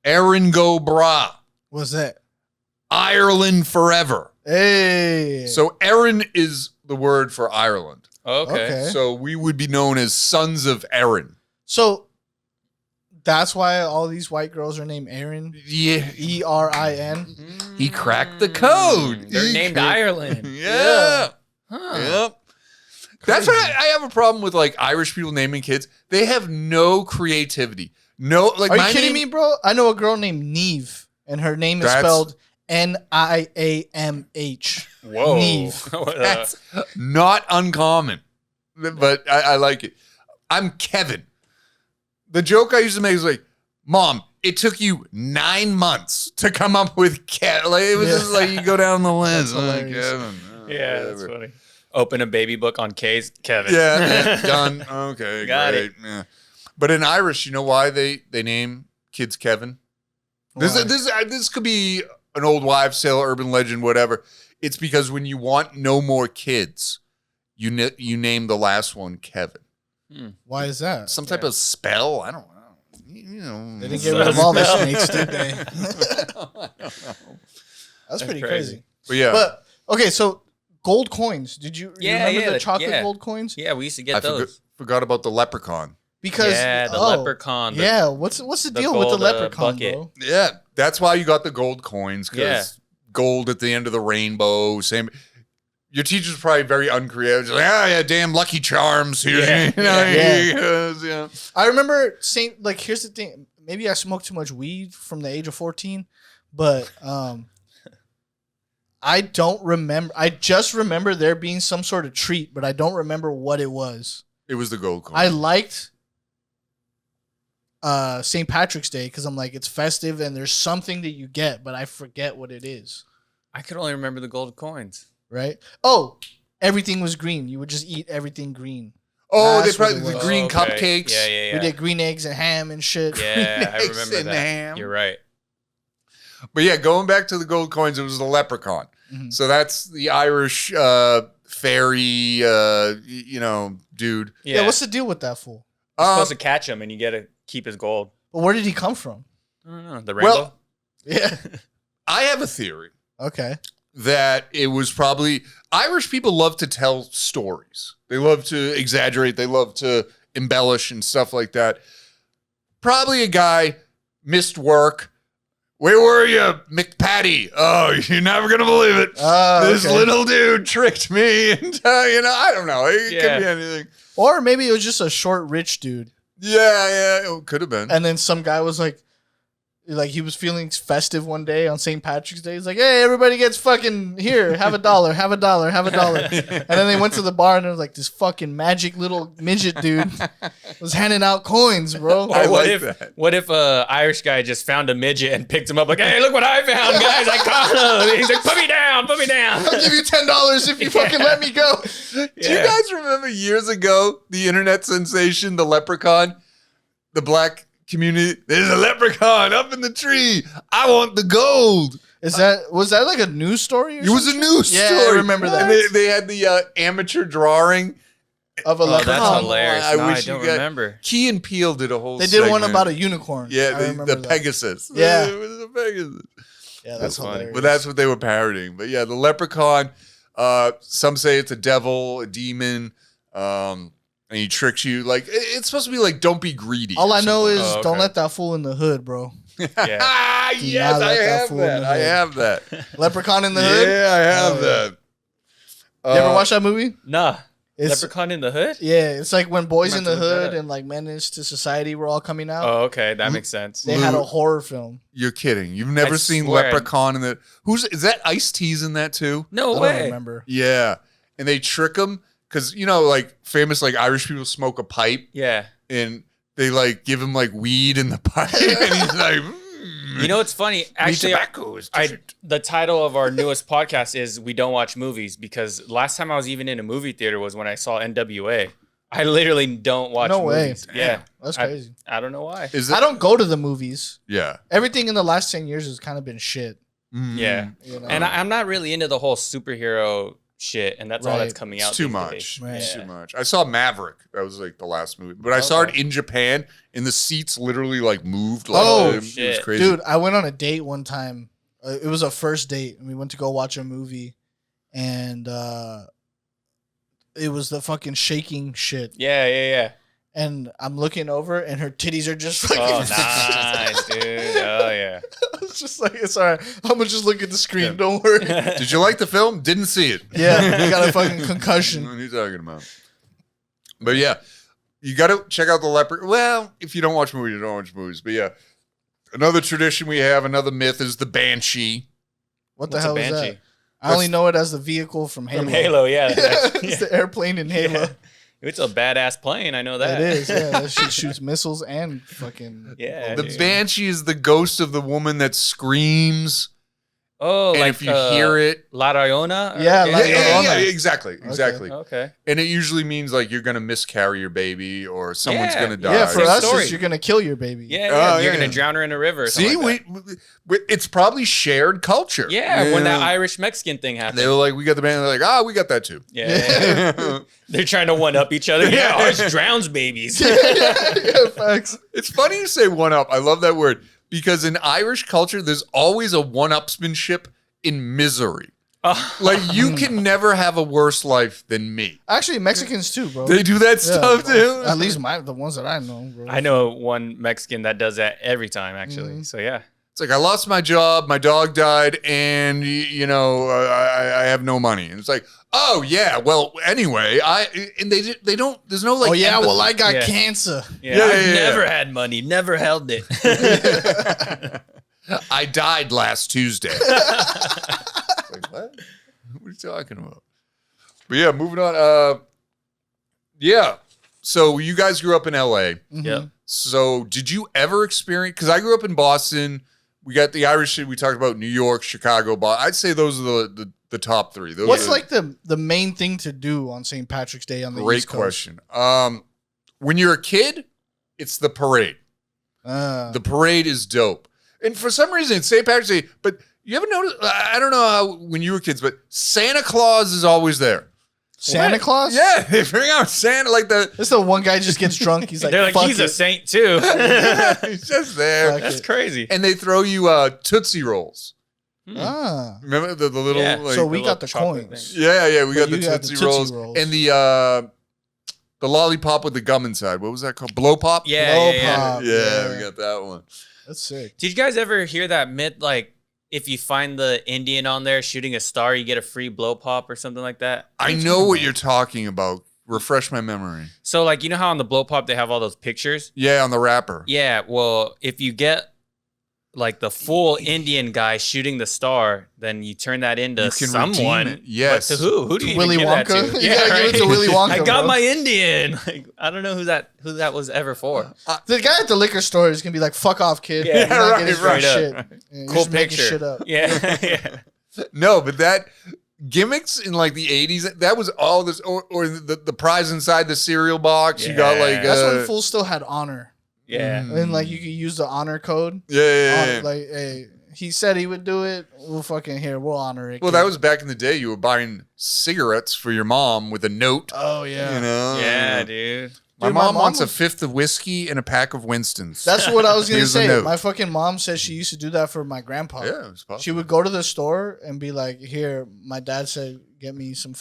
Erin go bra. What's that? Ireland forever. Hey. So Erin is the word for Ireland. Okay. Okay. So we would be known as sons of Erin. So that's why all these white girls are named Erin. Yeah. ERIN. He cracked the code. They're He named cracked- Ireland. Yeah. Huh. Yep. That's why I have a problem with like Irish people naming kids. They have no creativity. No, like Are you my kidding name- me, bro? I know a girl named Neve, and her name is That's- spelled Niamh. Whoa. Neve. That's not uncommon, but I like it. I'm Kevin. The joke I used to make is like, Mom, it took you 9 months to come up with Kevin. Like, it was just like you go down the list. That's Like, hilarious. Kevin. Yeah, that's funny. Open a baby book on K's, Kevin. Yeah, done. Okay, Got great. Yeah. But in Irish, you know why they name kids Kevin? Why? This could be an old wives' tale, urban legend, whatever. It's because when you want no more kids, you name the last one Kevin. Why is that? Some type of spell. I don't know. You know, They didn't get rid of all the snakes, did they? I don't know. That's pretty crazy. crazy. But yeah, But okay, so gold coins. Did you remember the chocolate yeah. gold coins? Yeah, we used to get I those. forgot about the leprechaun. Because the leprechaun. Yeah, what's the deal with the gold, leprechaun, bucket. bro? Yeah, that's why you got the gold coins, because gold at the end of the rainbow. Same. Your teacher's probably very uncreative. Just like, yeah, damn Lucky Charms. Here, Yeah. he goes, yeah. I remember saying, like, here's the thing. Maybe I smoked too much weed from the age of 14, but I don't remember. I just remember there being some sort of treat, but I don't remember what it was. It was the gold coin. I liked St. Patrick's Day because I'm like, it's festive and there's something that you get, but I forget what it is. I could only remember the gold coins. Right? Oh, everything was green. You would just eat everything green. Oh, That's they probably what it the was. green Okay. cupcakes. Yeah. We did green eggs and ham and shit. Yeah, I Eggs remember and that. ham. You're right. But yeah, going back to the gold coins, it was the leprechaun. Mhm. So that's the Irish fairy, dude. Yeah, what's the deal with that fool? You're supposed to catch him and you get to keep his gold. But where did he come from? I don't know. The rainbow? Well, Yeah. I have a theory Okay. that it was probably Irish people love to tell stories. They love to exaggerate. They love to embellish and stuff like that. Probably a guy missed work. Where were you, McPatty? Oh, you're never going to believe it. This Okay. little dude tricked me. And, I don't know. It could be anything. Or maybe it was just a short, rich dude. Yeah. It could have been. And then some guy was like he was feeling festive one day on St. Patrick's Day. He's like, hey, everybody gets fucking here. Have a dollar, have a dollar, have a dollar. And then they went to the bar and there was like this fucking magic little midget dude was handing out coins, bro. I Or like that. What if a Irish guy just found a midget and picked him up like, hey, look what I found, guys. I caught him. He's like, put me down. I'll give you $10 if you fucking let me go. Do you guys remember years ago, the internet sensation, the leprechaun, the black community? There's a leprechaun up in the tree. I want the gold. Was that like a news story? Or It was a something? news Yeah, story. I remember that. And they had the amateur drawing. Of a Oh, leprechaun. that's hilarious. I No, I wish you don't got- remember. Key and Peele did a whole They did one segment. about a unicorn. Yeah, I remember the that. Pegasus. Yeah. It was a Pegasus. Yeah, That's that's funny. hilarious. But that's what they were parodying. But yeah, the leprechaun, some say it's a devil, a demon, and he tricks you. Like, it's supposed to be like, don't be greedy. All or I know something. is Oh, don't okay. let that fool in the hood, bro. Yeah. Yes, not I let that have fool in that. the I hood. have that. Leprechaun in the hood. Yeah, I have Oh, that. You ever watch that movie? Nah. It's Leprechaun in the Hood? yeah, it's like when Boys I'm in gonna the have to look that Hood up. and like Menace to Society were all coming out. Oh, okay. That makes sense. They had a horror film. You're kidding. You've never I seen swear. Leprechaun in the is that Ice-T's in that too? No I don't way. remember. Yeah. And they trick him because like famous like Irish people smoke a pipe Yeah. and they like give him like weed in the pipe and he's like You know what's funny? Actually, tobacco is the title of our newest podcast is "We Don't Watch Movies" because last time I was even in a movie theater was when I saw NWA. I literally don't watch No way. movies. Yeah, That's crazy. I don't know why. Is I don't go to the movies. Yeah. Everything in the last 10 years has kind of been shit. Yeah, You know? and I'm not really into the whole superhero shit, and that's all that's Right. coming It's out. too these much. days. Right. It's Yeah. too much. I saw Maverick. That was like the last movie. But I saw it in Japan and the seats literally like moved. Like, Oh, it was shit. crazy. Dude, I went on a date one time. It was a first date, and we went to go watch a movie, and it was the fucking shaking shit. Yeah. And I'm looking over, and her titties are just fucking. Oh, nice, dude. Oh, yeah. I was just like, it's all right. I'm gonna just look at the screen. Don't worry. Did you like the film? Didn't see it. Yeah, I got a fucking concussion. What are you talking about? But yeah, you got to check out the leopard. Well, if you don't watch movies, you don't watch movies. But yeah, another tradition we have, another myth is the banshee. What the What's a hell is banshee? that? I only know it as the vehicle from Halo. From Halo, yeah. It's the airplane in Halo. Yeah. It's a badass plane. I know that. It is, yeah. That shit shoots missiles and fucking... Yeah. The dude. banshee is the ghost of the woman that screams. Oh, And like if you hear it, La Rayona? Yeah, La yeah, Llorona. exactly. Okay. And it usually means like you're gonna miscarry your baby or someone's Yeah. gonna die. Yeah, for Same us, story. it's you're going to kill your baby. Yeah, Oh, you're yeah. gonna drown her in a river. Or See, something like it's probably shared culture. that. Yeah, when that Yeah. Irish Mexican thing happened. They were like, we got the band. They're like, we got that too. Yeah. They're trying to one up each other. Yeah, ours drowns babies. Yeah, facts. It's funny you say one up. I love that word because in Irish culture, there's always a one-upsmanship in misery. Like you can never have a worse life than me. Actually, Mexicans too, bro. They do that stuff too. At least the ones that I know, bro. I know one Mexican that does that every time, actually. So yeah. It's like I lost my job, my dog died, and I have no money. And it's like, oh yeah, well anyway, they don't. There's no like. Oh yeah, empathy. well I got Yeah. cancer. Yeah, Yeah, I've yeah, never yeah. had money, never held it. I died last Tuesday. Like, what? What are you talking about? But yeah, moving on. Yeah. So you guys grew up in LA. Yep. So did you ever experience? Because I grew up in Boston. We got the Irish shit. We talked about New York, Chicago, Boston. I'd say those are the top three. Those What's are like the main thing to do on St. Patrick's Day on the great East Coast? question. When you're a kid, it's the parade. The parade is dope. And for some reason, it's St. Patrick's Day, but you ever notice, I don't know how when you were kids, but Santa Claus is always there. Santa What? Claus? Yeah, they bring out Santa like the. That's the one guy just gets drunk. He's like, They're like, fuck he's it. a saint too. He's just there. Fuck That's it. crazy. And they throw you Tootsie Rolls. Ah. Remember the little. Yeah. Like, So we the got little the chocolate coins. thing. yeah, we But got the you got the Tootsie, Tootsie Rolls. Rolls. And the lollipop with the gum inside. What was that called? Blow Pop? Yeah, Blow yeah, yeah. pop. Yeah, we got that one. That's sick. Did you guys ever hear that myth? Like, if you find the Indian on there shooting a star, you get a free blow pop or something like that? I know what you're talking about. Refresh my memory. So, like, you know how on the blow pop they have all those pictures? Yeah, on the wrapper. Yeah, well, if you get like the full Indian guy shooting the star, then you turn that into You can redeem someone. it. Yes. But to who? Who do you Willy even give that Wonka? to? You gotta give it to Willy Wonka, I got bro. my Indian. Like, I don't know who that was ever for. The guy at the liquor store is gonna be like, "Fuck off, kid. Yeah, You're not right, getting right. shit. Straight Yeah, you're Cool just making picture. shit up." Yeah, yeah. No, but that gimmicks in like the 80s, that was all this, or the prize inside the cereal box. You got like, That's when fools still had honor, Yeah. and like you could use the honor code. yeah. Like, hey, he said he would do it. We'll fucking we'll honor it. Well, kid. that was back in the day. You were buying cigarettes for your mom with a note. Oh yeah. You know? Yeah, dude. My Dude, mom wants a was- fifth of whiskey and a pack of Winstons. That's what I was gonna Here's the say. note. My fucking mom said she used to do that for my grandpa. Yeah, it was possible. She would go to the store and be like, "Here, my dad said get me some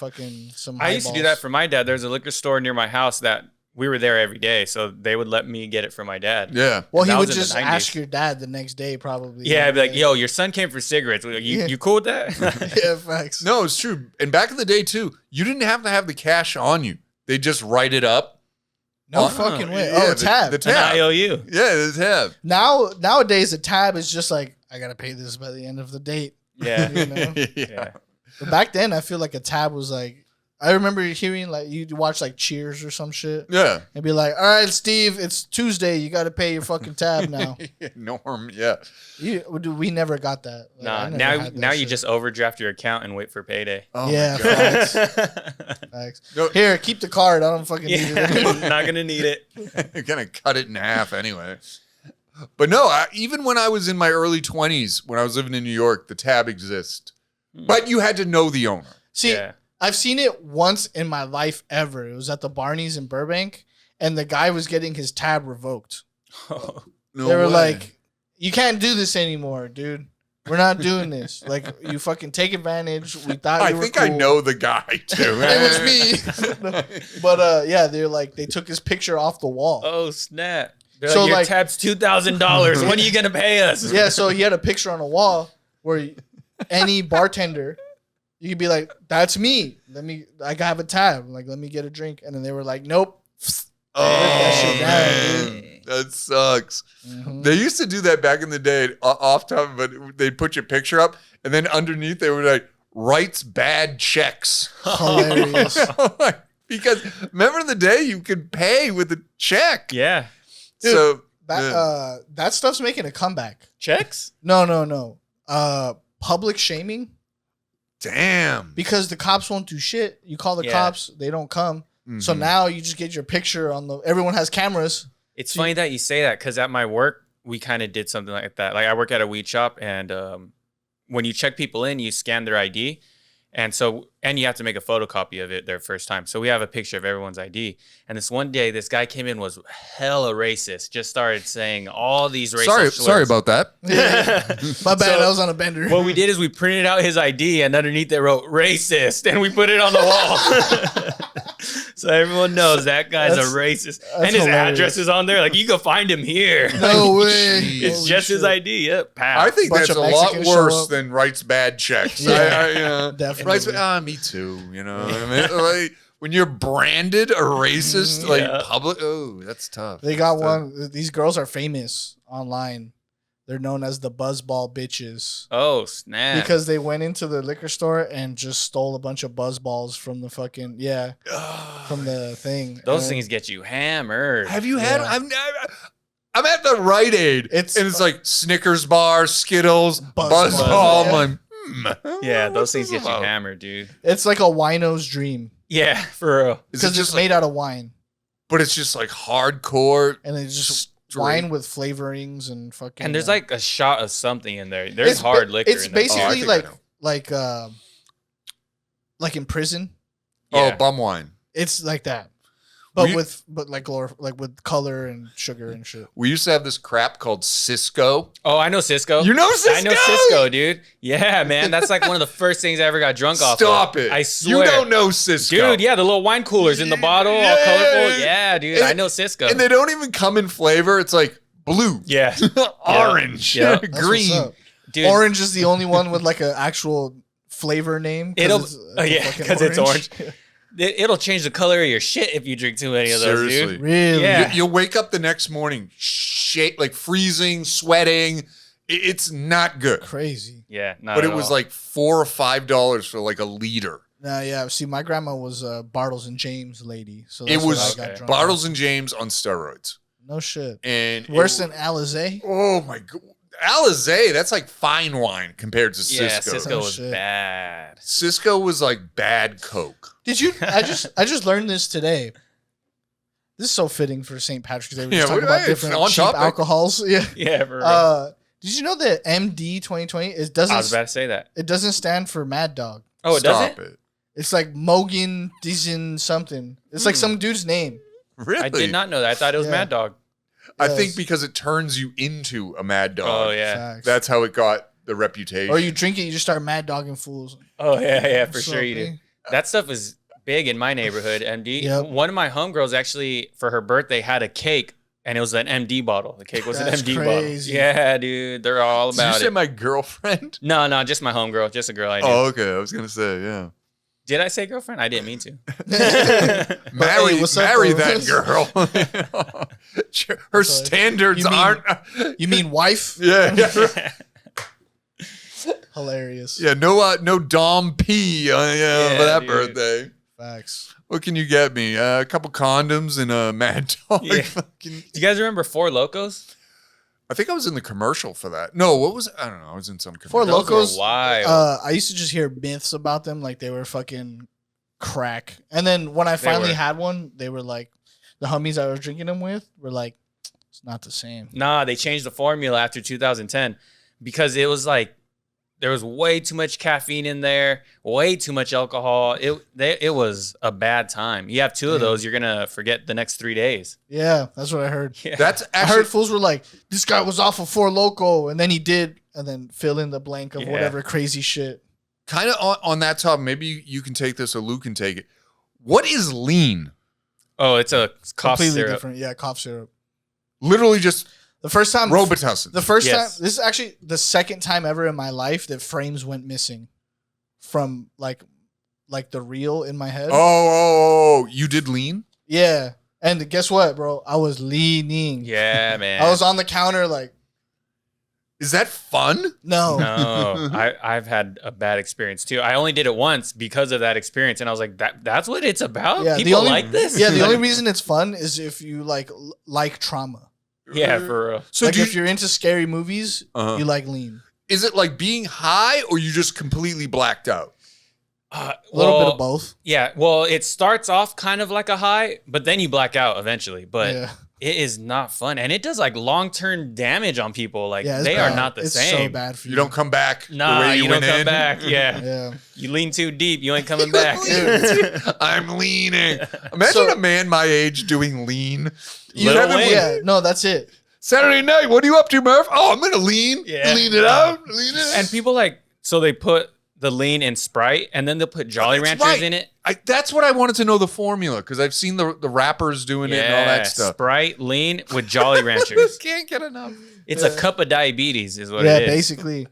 I used to do that for my dad. There's a liquor store near my house that we were there every day, so they would let me get it for my dad. Yeah. Well, And he that would was in the just 90s. ask your dad the next day, probably. Yeah, I'd be like, "Yo, your son came for cigarettes. Like, you cool with that?" yeah, facts. No, it's true. And back in the day, too, you didn't have to have the cash on you. They just write it up. No fucking way. Yeah, Oh, a tab. The An tab. IOU. Yeah, the tab. Nowadays, a tab is just like, I gotta pay this by the end of the date. Yeah. You know? Yeah. But back then, I feel like a tab was like, I remember hearing like you'd watch like Cheers or some shit Yeah. and be like, "All right, Steve, it's Tuesday. You got to pay your fucking tab now." Norm, yeah. We never got that. Like, I Nah, never now had that now you shit. just overdraft your account and wait for payday. Oh Yeah, my God. facts. Facts. No. Here, keep the card. I don't fucking need Yeah, it. not gonna need it. You're going to cut it in half anyway. But no, even when I was in my early 20s, when I was living in New York, the tab exists. But you had to know the owner. See, Yeah. I've seen it once in my life ever. It was at the Barney's in Burbank, and the guy was getting his tab revoked. No They were way. like, "You can't do this anymore, dude. We're not doing this. Like, you fucking take advantage. We thought I you were think I cool." know the guy too. It was me. But yeah, they're like, they took his picture off the wall. Oh snap! They're So, like, your like- tab's $2,000. When are you gonna pay us? Yeah, so he had a picture on a wall where any bartender, you could be like, "That's me. I have a tab. Like, let me get a drink." And then they were like, "Nope." Oh, That shit down, man. That sucks. Mhm. They used to do that back in the day, off time, but they'd put your picture up, and then underneath they were like, writes bad checks. Hilarious. Because remember the day you could pay with a check. Yeah. Dude, So that stuff's making a comeback. Checks? No. Public shaming damn. because the cops won't do shit. You call the cops, they don't come. So Mhm. now you just get your picture on the. Everyone has cameras. It's funny that you say that because at my work, we kind of did something like that. Like I work at a weed shop, and when you check people in, you scan their ID. And you have to make a photocopy of it their first time. So we have a picture of everyone's ID. And this one day, this guy came in, was hella racist. Just started saying all these racist slurs. Sorry about that. My bad. So- I was on a bender. What we did is we printed out his ID, and underneath it wrote racist, and we put it on the wall. So everyone knows that guy's a racist. And his hilarious. address is on there. Like, you can find him here. No way. It's Holy just his shit. ID. Yep. Pow. I think Bunch that's of a lot Mexicans show worse up. than writes bad checks. Yeah, definitely. Writes, me too. You know, what I mean, like, when you're branded a racist, like Yeah. public, oh, that's tough. They got That's one. These girls are famous online. They're known as the Buzzball Bitches Oh, snap. because they went into the liquor store and just stole a bunch of Buzzballs from the fucking tough. from the thing. Those And things get you hammered. Have you had? Yeah. I'm at the Rite Aid. It's- and it's like Snickers bar, Skittles, Buzzball. Buzzball. Yeah. I'm like, Yeah, those things get you Buzzball. hammered, dude. It's like a wino's dream Yeah, for real. Is it because it's just made out of wine, but it's just like hardcore. and it's just straight- wine with flavorings and fucking. And there's like a shot of something in there. There's hard liquor It's in there. Oh, I basically think I know. like in prison. Yeah. Oh, bum wine. It's like that, but We- with with color and sugar and shit. We used to have this crap called Cisco. Oh, I know Cisco. You know Cisco? I know Cisco, dude. Yeah, man. That's like one of the first things I ever got drunk off Stop of. it. I swear. You don't know Cisco. Dude, yeah, the little wine coolers in the bottle, all Yeah. colorful. Yeah, dude. I And- know Cisco. And they don't even come in flavor. It's like blue, yeah. orange, Yeah. That's what's green. up. Dude, Orange is the only one with like an actual flavor name. It'll- it's yeah, fucking 'cause it's orange. it'll change the color of your shit if you drink too many of those, Seriously. dude. Really? Yeah. You'll wake up the next morning, like freezing, sweating. It's not good. Crazy. Yeah, not But at it was all. like $4 or $5 for like a liter. Yeah. See, my grandma was a Bartles and James lady, so It that's what was I got okay. drunk on. Bartles and James on steroids. No shit. And Worse it- than Alizé. Oh my god. Alizé, that's like fine wine compared to yeah, Cisco. Cisco Oh, was shit. bad. Cisco was like bad Coke. Did you? I just learned this today. This is so fitting for St. Patrick's Day. We're just Yeah, talking we're- about hey, different on cheap topic. alcohols. Yeah. Yeah, for real. Did you know that MD 2020 I was doesn't about to say that. it doesn't stand for Mad Dog? Oh, it Stop doesn't? it. It's like Mogan Dizin something. It's like some dude's name. Really? I did not know that. I thought it was Yeah. Mad Dog. I Yes. think because it turns you into a mad dog. Oh, yeah. Facts. That's how it got the reputation. Or you drink it, you just start mad dogging fools. Oh, yeah, for What's sure up, you do. B? That stuff was big in my neighborhood, MD. Yep. One of my homegirls actually, for her birthday, had a cake, and it was an MD bottle. The cake was That's an MD crazy. bottle. Yeah, dude. They're all Did you about say it. my girlfriend? No, just my homegirl. Just a girl I knew. Oh, okay. I was gonna say, yeah. Did I say girlfriend? I didn't mean to. Marry, hey, what's up, marry though? that girl. Her Sorry. standards You mean- aren't. You mean wife? Yeah. Hilarious. Yeah, no Dom P for that dude. birthday. Facts. What can you get me? A couple condoms and a Mad Dog. Yeah. Fucking- Do you guys remember Four Locos? I think I was in the commercial for that. No, what was I don't know. I was in some Four commercial. Those were Locos, wild. I used to just hear myths about them, like they were fucking crack. And then when I finally were. had one, they were like, the homies I was drinking them with were like, it's not the same. Nah, they changed the formula after 2010 because it was like there was way too much caffeine in there, way too much alcohol. It was a bad time. You have two of those, you're gonna forget the next 3 days. Yeah, that's what I heard. Yeah. That's I actually heard fools were like, this guy was off of Four Loco, and then he did, and then fill in the blank of Yeah. whatever crazy shit. kind of on that topic. Maybe you can take this or Lou can take it. What is lean? Oh, it's a cough Completely syrup. different. Yeah, cough syrup. Literally just The first time, Robitussin. the first Yes. time, this is actually the second time ever in my life that frames went missing from like the reel in my head. Oh, you did lean? Yeah. And guess what, bro? I was leaning. Yeah, man. I was on the counter like, Is that fun? no. No, I've had a bad experience too. I only did it once because of that experience, and I was like, "That's what it's about." Yeah, the People only- like this. Yeah, the only reason it's fun is if you like trauma. Yeah, for real. So Like if you're into scary movies, Uh-huh. you like lean. Is it like being high or you just completely blacked out? A little bit of both. Yeah, well, it starts off kind of like a high, but then you black out eventually. But Yeah. it is not fun, and it does like long-term damage on people. Like Yeah, it's they bad. are not the it's same. so bad for you. You don't come back Nah, the way you you don't went come in? back. Yeah. Yeah. You lean too deep, you ain't coming back. I'm leaning. Imagine So- a man my age doing lean. You Lil haven't- Wayne. Yeah, no, that's it. Saturday night, what are you up to, Murph? Oh, I'm gonna lean. Yeah. Lean it out. Lean it out. And people like, so they put the lean in Sprite, and then they'll put Jolly That's Ranchers right. in it. That's what I wanted to know, the formula, because I've seen the rappers doing it and all that stuff. Sprite, lean with Jolly Ranchers. Can't get enough. It's a cup of diabetes, is what Yeah, it is. basically.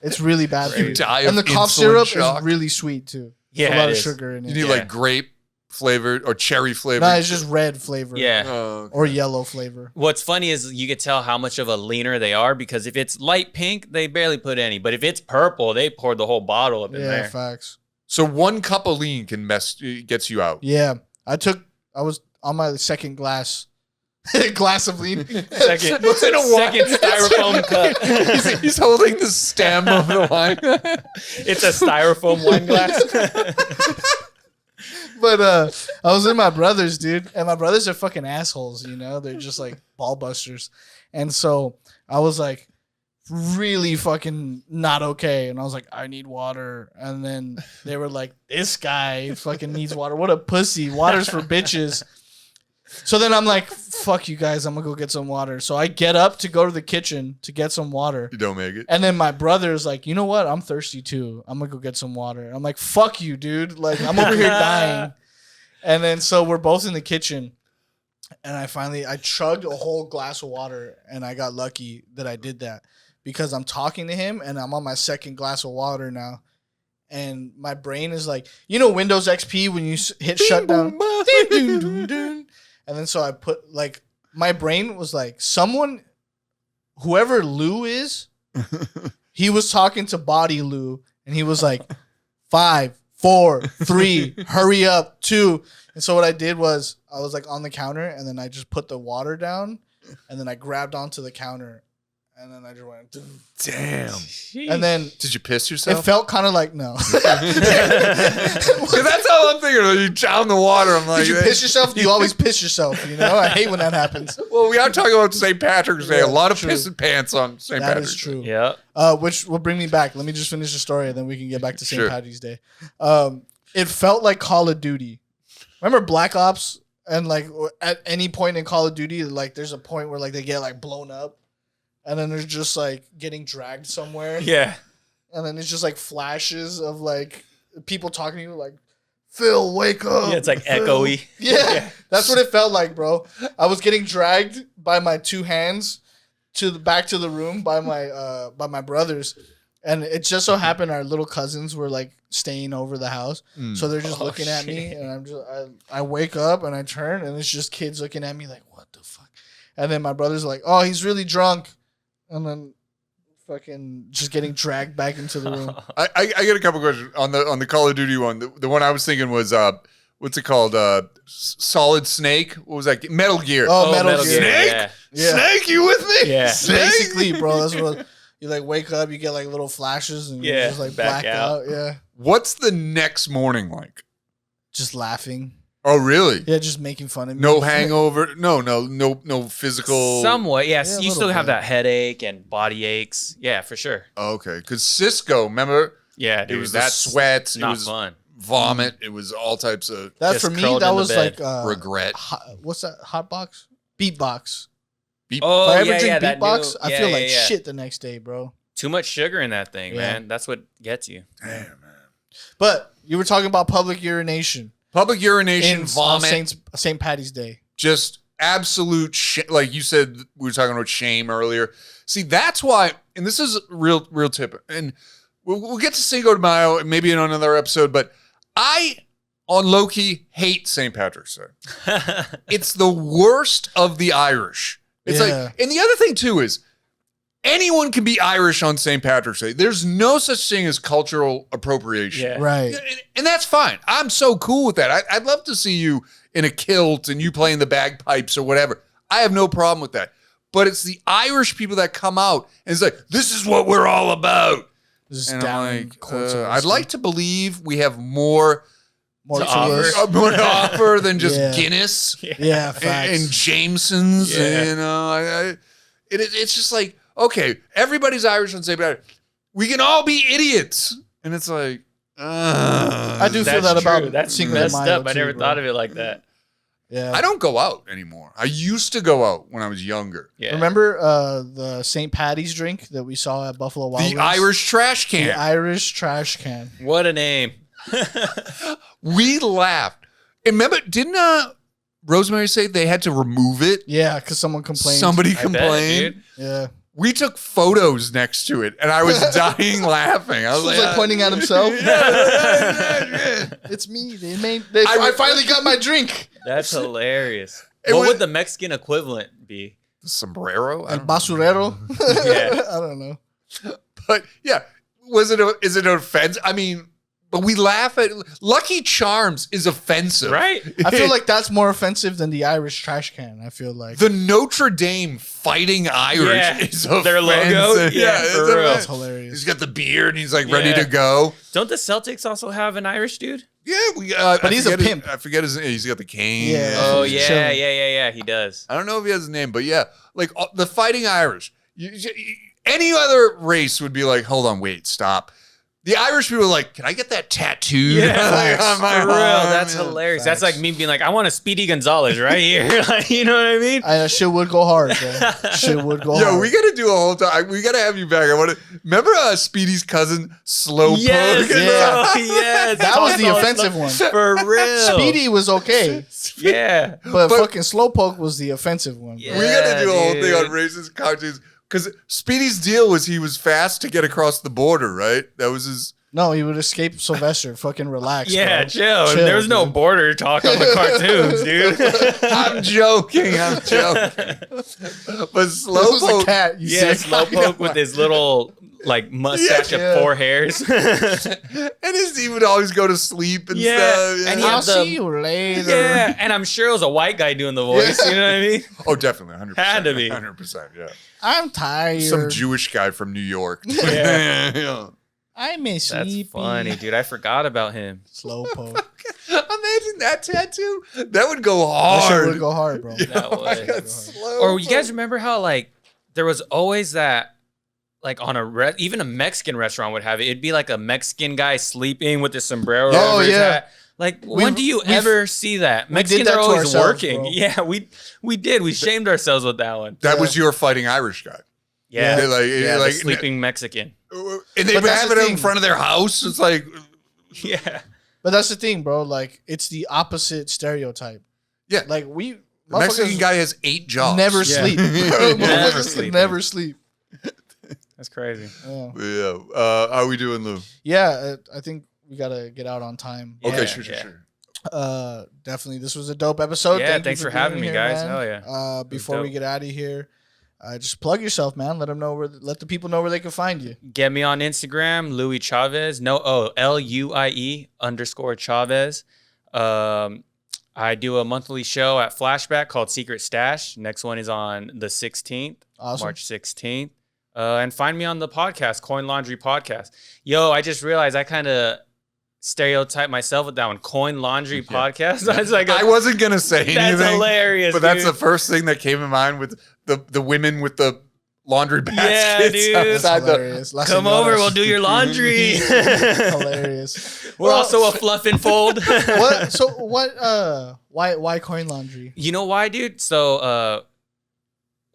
It's really bad for You you. die And the of cough insulin syrup shock. is really sweet too. Yeah, a lot it of is. sugar in You it. need Yeah. like grape flavored or cherry flavored. No, it's just red flavor. Yeah. Oh, okay. Or yellow flavor. What's funny is you could tell how much of a leaner they are because if it's light pink, they barely put any. But if it's purple, they poured the whole bottle up in Yeah, there. facts. So 1 cup of lean can gets you out. Yeah. I was on my second glass of lean. Second, What's in a wine? second styrofoam cup. He's holding the stem of the wine. It's a styrofoam wine glass. But I was in my brother's, dude, and my brothers are fucking assholes, you know? They're just like ball busters. And so I was like really fucking not okay. And I was like, I need water. And then they were like, this guy fucking needs water. What a pussy. Water's for bitches. So then I'm like, fuck you guys. I'm going to go get some water. So I get up to go to the kitchen to get some water. You don't make it. And then my brother's like, you know what? I'm thirsty too. I'm going to go get some water. I'm like, fuck you, dude. Like, I'm over here dying. And then so we're both in the kitchen. And I chugged a whole glass of water. And I got lucky that I did that because I'm talking to him and I'm on my second glass of water now. And my brain is like, you know, Windows XP when you hit shutdown. And then so I put like, my brain was like, whoever Lou is, he was talking to Body Lou, and he was like, 5, 4, 3, hurry up, 2. And so what I did was I was like on the counter, and then I just put the water down, and then I grabbed onto the counter, and then I just went, Damn. and then Did you piss it yourself? felt kind of like no. Because that's all I'm thinking. You down the water. I'm like, Did you piss yourself? You always piss yourself. You know, I hate when that happens. well, we are talking about St. Patrick's Day. Yeah, a lot of true. pissing pants on St. That Patrick's is true. Yeah. Which will bring me back. Let me just finish the story, and then we can get back to St. Sure. Patty's Day. It felt like Call of Duty. Remember Black Ops? And like at any point in Call of Duty, like there's a point where like they get like blown up, and then there's just like getting dragged somewhere, Yeah. and then it's just like flashes of like people talking to you like, Phil, wake up. Yeah, it's like Phil." echoey. Yeah, that's what it felt like, bro. I was getting dragged by my 2 hands back to the room by my brothers, and it just so happened our little cousins were like staying over the house, so they're just Oh, looking at me, shit. and I wake up and I turn, and it's just kids looking at me like, what the fuck? And then my brother's like, oh, he's really drunk, and then fucking just getting dragged back into the room. I got a couple questions on the Call of Duty one. The one I was thinking was what's it called? Solid Snake. What was that? Metal Gear. Oh, Metal Gear. Snake? Yeah. Yeah. Snake, you with me? Yeah. Snake? Basically, bro, that's what you like. Wake up, you get like little flashes, and you Yeah, just like back black out. out. Yeah, What's the next morning like? just laughing. Oh, really? Yeah, just making fun of me. No hangover. No physical. Somewhat, yes. Yeah, a You little still have bit. that headache and body aches. Yeah, for sure. Oh, okay, because Cisco, remember, Yeah, dude. it was the that's sweat. It not was fun. vomit. It was all types of That Just for me, curled that in the was bed. like regret. what's that? Hotbox, beatbox. Oh, If I ever yeah, drink yeah, that beatbox, new- I yeah, feel yeah, like yeah. shit the next day, bro. Too much sugar in that thing, Yeah. man. That's what gets you. Damn, man. But you were talking about public urination Public urination, in vomit, St. Patty's Day. just absolute shit. Like you said, we were talking about shame earlier. See, that's why, and this is real tip, and we'll get to Cinco de Mayo maybe in another episode, but I on low-key hate St. Patrick's Day. It's the worst of the Irish. It's like, and the other thing too is anyone can be Irish on St. Patrick's Day. There's no such thing as cultural appropriation. Yeah. Right. And that's fine. I'm so cool with that. I'd love to see you in a kilt and you playing the bagpipes or whatever. I have no problem with that. But it's the Irish people that come out and it's like, this is what we're all about. And I'm like, I'd like to believe we have more to offer than just Guinness facts. and Jameson's. And, it's just like, okay, everybody's Irish on St. Patrick's. We can all be idiots. And it's like, I do feel that about that's Cinco messed de Mayo up. I never thought of it like that. Yeah. I don't go out anymore. I used to go out when I was younger. Yeah. Remember the St. Patty's drink that we saw at Buffalo Wild Wings? The Irish trash can. The Irish trash can. What a name. We laughed. And remember, didn't Rosemary say they had to remove it? Yeah, because someone complained. Somebody I complained. bet, dude. Yeah. We took photos next to it, and I was dying laughing. I was like pointing at himself. It's me. I finally got my drink. That's hilarious. It What was- would the Mexican equivalent be? The sombrero? I El don't know. basurero. Yeah. I don't know. But yeah, is it an offense? I mean, but we laugh at Lucky Charms is offensive. Right? I feel like that's more offensive than the Irish trash can. I feel like The Notre Dame Fighting Irish Yeah. is offensive. Their logo? Yeah, it's for real. offensive. that's hilarious. He's got the beard and he's like ready Yeah. to go. Don't the Celtics also have an Irish dude? Yeah, But he's a pimp. I forget his name. He's got the cane. Yeah. Oh, he's yeah, chilling. yeah. He does. I don't know if he has his name, but yeah, like the Fighting Irish. Any other race would be like, hold on, wait, stop. The Irish people are like, can I get that tattooed? Yeah, Like, on my for real. arm? That's Yeah. hilarious. Facts. That's like me being like, I want a Speedy Gonzalez right here. Like, you know what I mean? Shit would go hard, bro. Shit would go hard. Yo, we got to do a whole time. We got to have you back. I want to remember Speedy's cousin, Slowpoke. Yes, Yeah. bro, yes. That was the offensive one. For real. Speedy was okay, Yeah. but fucking Slowpoke was the offensive one. Yeah. We got to do a whole thing on dude. racist cartoons because Speedy's deal was he was fast to get across the border, right? That was his. No, he would escape Sylvester. Fucking relax. Yeah, bro. chill. There was no dude. border talk on the cartoons, dude. I'm joking. But This was a Slowpoke. cat. You Yeah, sick. Slowpoke with his little like mustache Yeah. of 4 hairs. And he would always go to sleep and Yeah, stuff. and he I'll had the- see you later. Yeah, and I'm sure it was a white guy doing the voice. You know what I mean? Oh, definitely, 100%. Had to be. 100%. Yeah, I'm tired. some Jewish guy from New York. Yeah. Yeah. I'm a That's sleepy. funny, dude. I forgot about him. Slowpoke. Imagine that tattoo. That would go That shit hard. would go hard, bro. That Oh my would. God, slow. Or you guys remember how like there was always that like on even a Mexican restaurant would have it. It'd be like a Mexican guy sleeping with his sombrero. Oh, over his yeah. hat. Like when do you ever see that? we did Mexicans that are to always ourselves, working. bro. Yeah, we did. We shamed ourselves with that one. That Yeah. was your Fighting Irish guy. Yeah, They're like, yeah, like the sleeping Mexican. and they But would that's have the it in thing. front of their house. It's like, Yeah, But that's the thing, bro. Like, it's the opposite stereotype. yeah, Like, we the Mexican motherfuckers guy has 8 jobs. never Yeah. sleep. Never Motherfuckers sleep. never sleep. that's crazy. Yeah. Yeah. How are we doing, Lou? Yeah, I think we gotta get out on time. Yeah, Okay, sure. Definitely, this was a dope episode. Yeah, Thank you thanks for being having me, here, guys. man. Hell yeah. Before we dope. get out of here, just plug yourself, man. Let them know let the people know where they can find you. Get me on Instagram, Luie Chavez. LUIE_Chavez. I do a monthly show at Flashback called Secret Stash. Next one is on the 16th, Awesome. March 16th. And find me on the podcast, Coin Laundry Podcast. Yo, I just realized I kind of stereotyped myself with that one, Coin Laundry Podcast. I was like, I wasn't gonna say anything. that's hilarious, But that's the dude. first thing that came to mind with the women with the laundry baskets. dude. outside That's the- hilarious. Las Come over, señoras. we'll do your laundry. Hilarious. We're also a fluff and fold. What? So what? Why coin laundry? You know why, dude? So,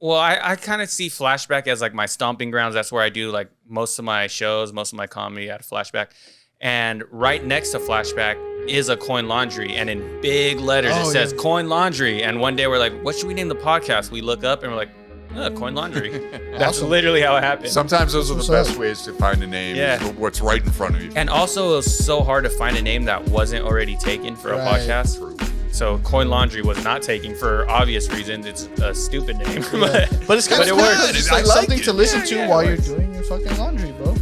well, I kind of see Flashback as like my stomping grounds. That's where I do like most of my shows, most of my comedy at Flashback. And right next to Flashback is a Coin Laundry. And in big letters, Oh, it says yeah. Coin Laundry. And one day we're like, what should we name the podcast? We look up and we're like, Coin laundry. That's Awesome. literally how it happened. Sometimes those are the What's best up? ways to find a name. Yeah. Is what's right in front of you. And also, it was so hard to find a name that wasn't already taken for a Right. podcast. So Coin Laundry was not taken for obvious reasons. It's a stupid name. Yeah. But it's kind But of it cool. works. It's I like like something it. to listen to Yeah, while it you're works. doing your fucking laundry, bro.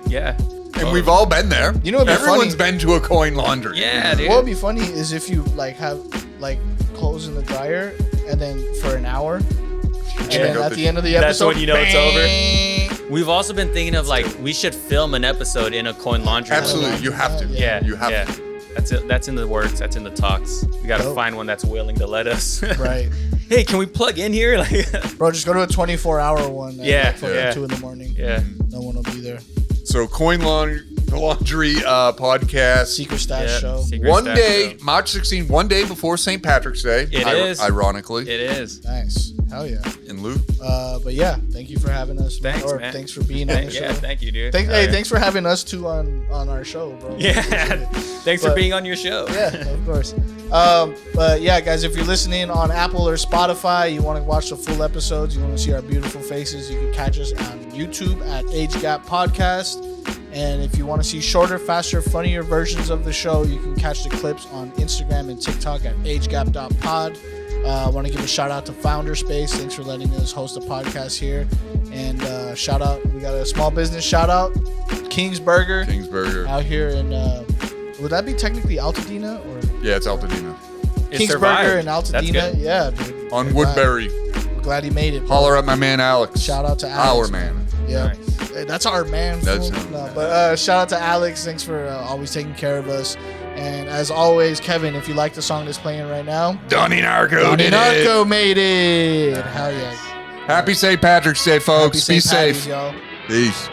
Yeah. And we've all been there. You know what'd be Everyone's funny? been to a coin laundry. Yeah, dude. What would be funny is if you like have like clothes in the dryer and then for an hour, and then out at the- the end of the episode, That's when you know it's over. bang. We've also been thinking of like we should film an episode in a coin laundry. Absolutely. You have to. Yeah. You have yeah. to. That's it. That's in the works. That's in the talks. We gotta Dope. find one that's willing to let us. Right, Hey, can we plug in here? Like, bro. Just go to a 24-hour one. At Yeah, like fucking yeah. 2 in the morning. yeah. No one will be there. So coin laundry podcast. Secret stash Yeah. show. Secret One stash day, show. March 16, one day before St. Patrick's Day. It is. Ironically. It is. Nice. Hell yeah. In lieu. But yeah, thank you for having us. Thanks, or man. thanks for being on the show. Yeah, thank you, dude. Hey, thanks for having us too on our show, bro. Yeah. Appreciate it. Thanks for But- being on your show. Yeah, of course. But yeah, guys, if you're listening on Apple or Spotify, you want to watch the full episodes, you want to see our beautiful faces, you can catch us on YouTube at Age Gap Podcast. And if you want to see shorter, faster, funnier versions of the show, you can catch the clips on Instagram and TikTok at agegap.pod. I want to give a shout out to Founder Space. Thanks for letting us host a podcast here. And shout out, we got a small business shout out, King's Burger Kingsburger. out here in, would that be technically Altadena or Yeah, it's Altadena. It King's survived. Burger in That's Altadena? good. Yeah, dude. On Glad- Woodbury. Glad he made it. Holler at my man Alex. Shout out to Alex. Our man. Yeah. Nice. Hey, that's our man. That's fool. him. No, but shout out to Alex. Thanks for always taking care of us. And as always, Kevin, if you like the song that's playing right now, Donnie Narco Donnie did Narco made it. Hell yeah. it. Happy St. Patrick's Day, folks. Happy Be St. Paddys, safe. y'all. Peace.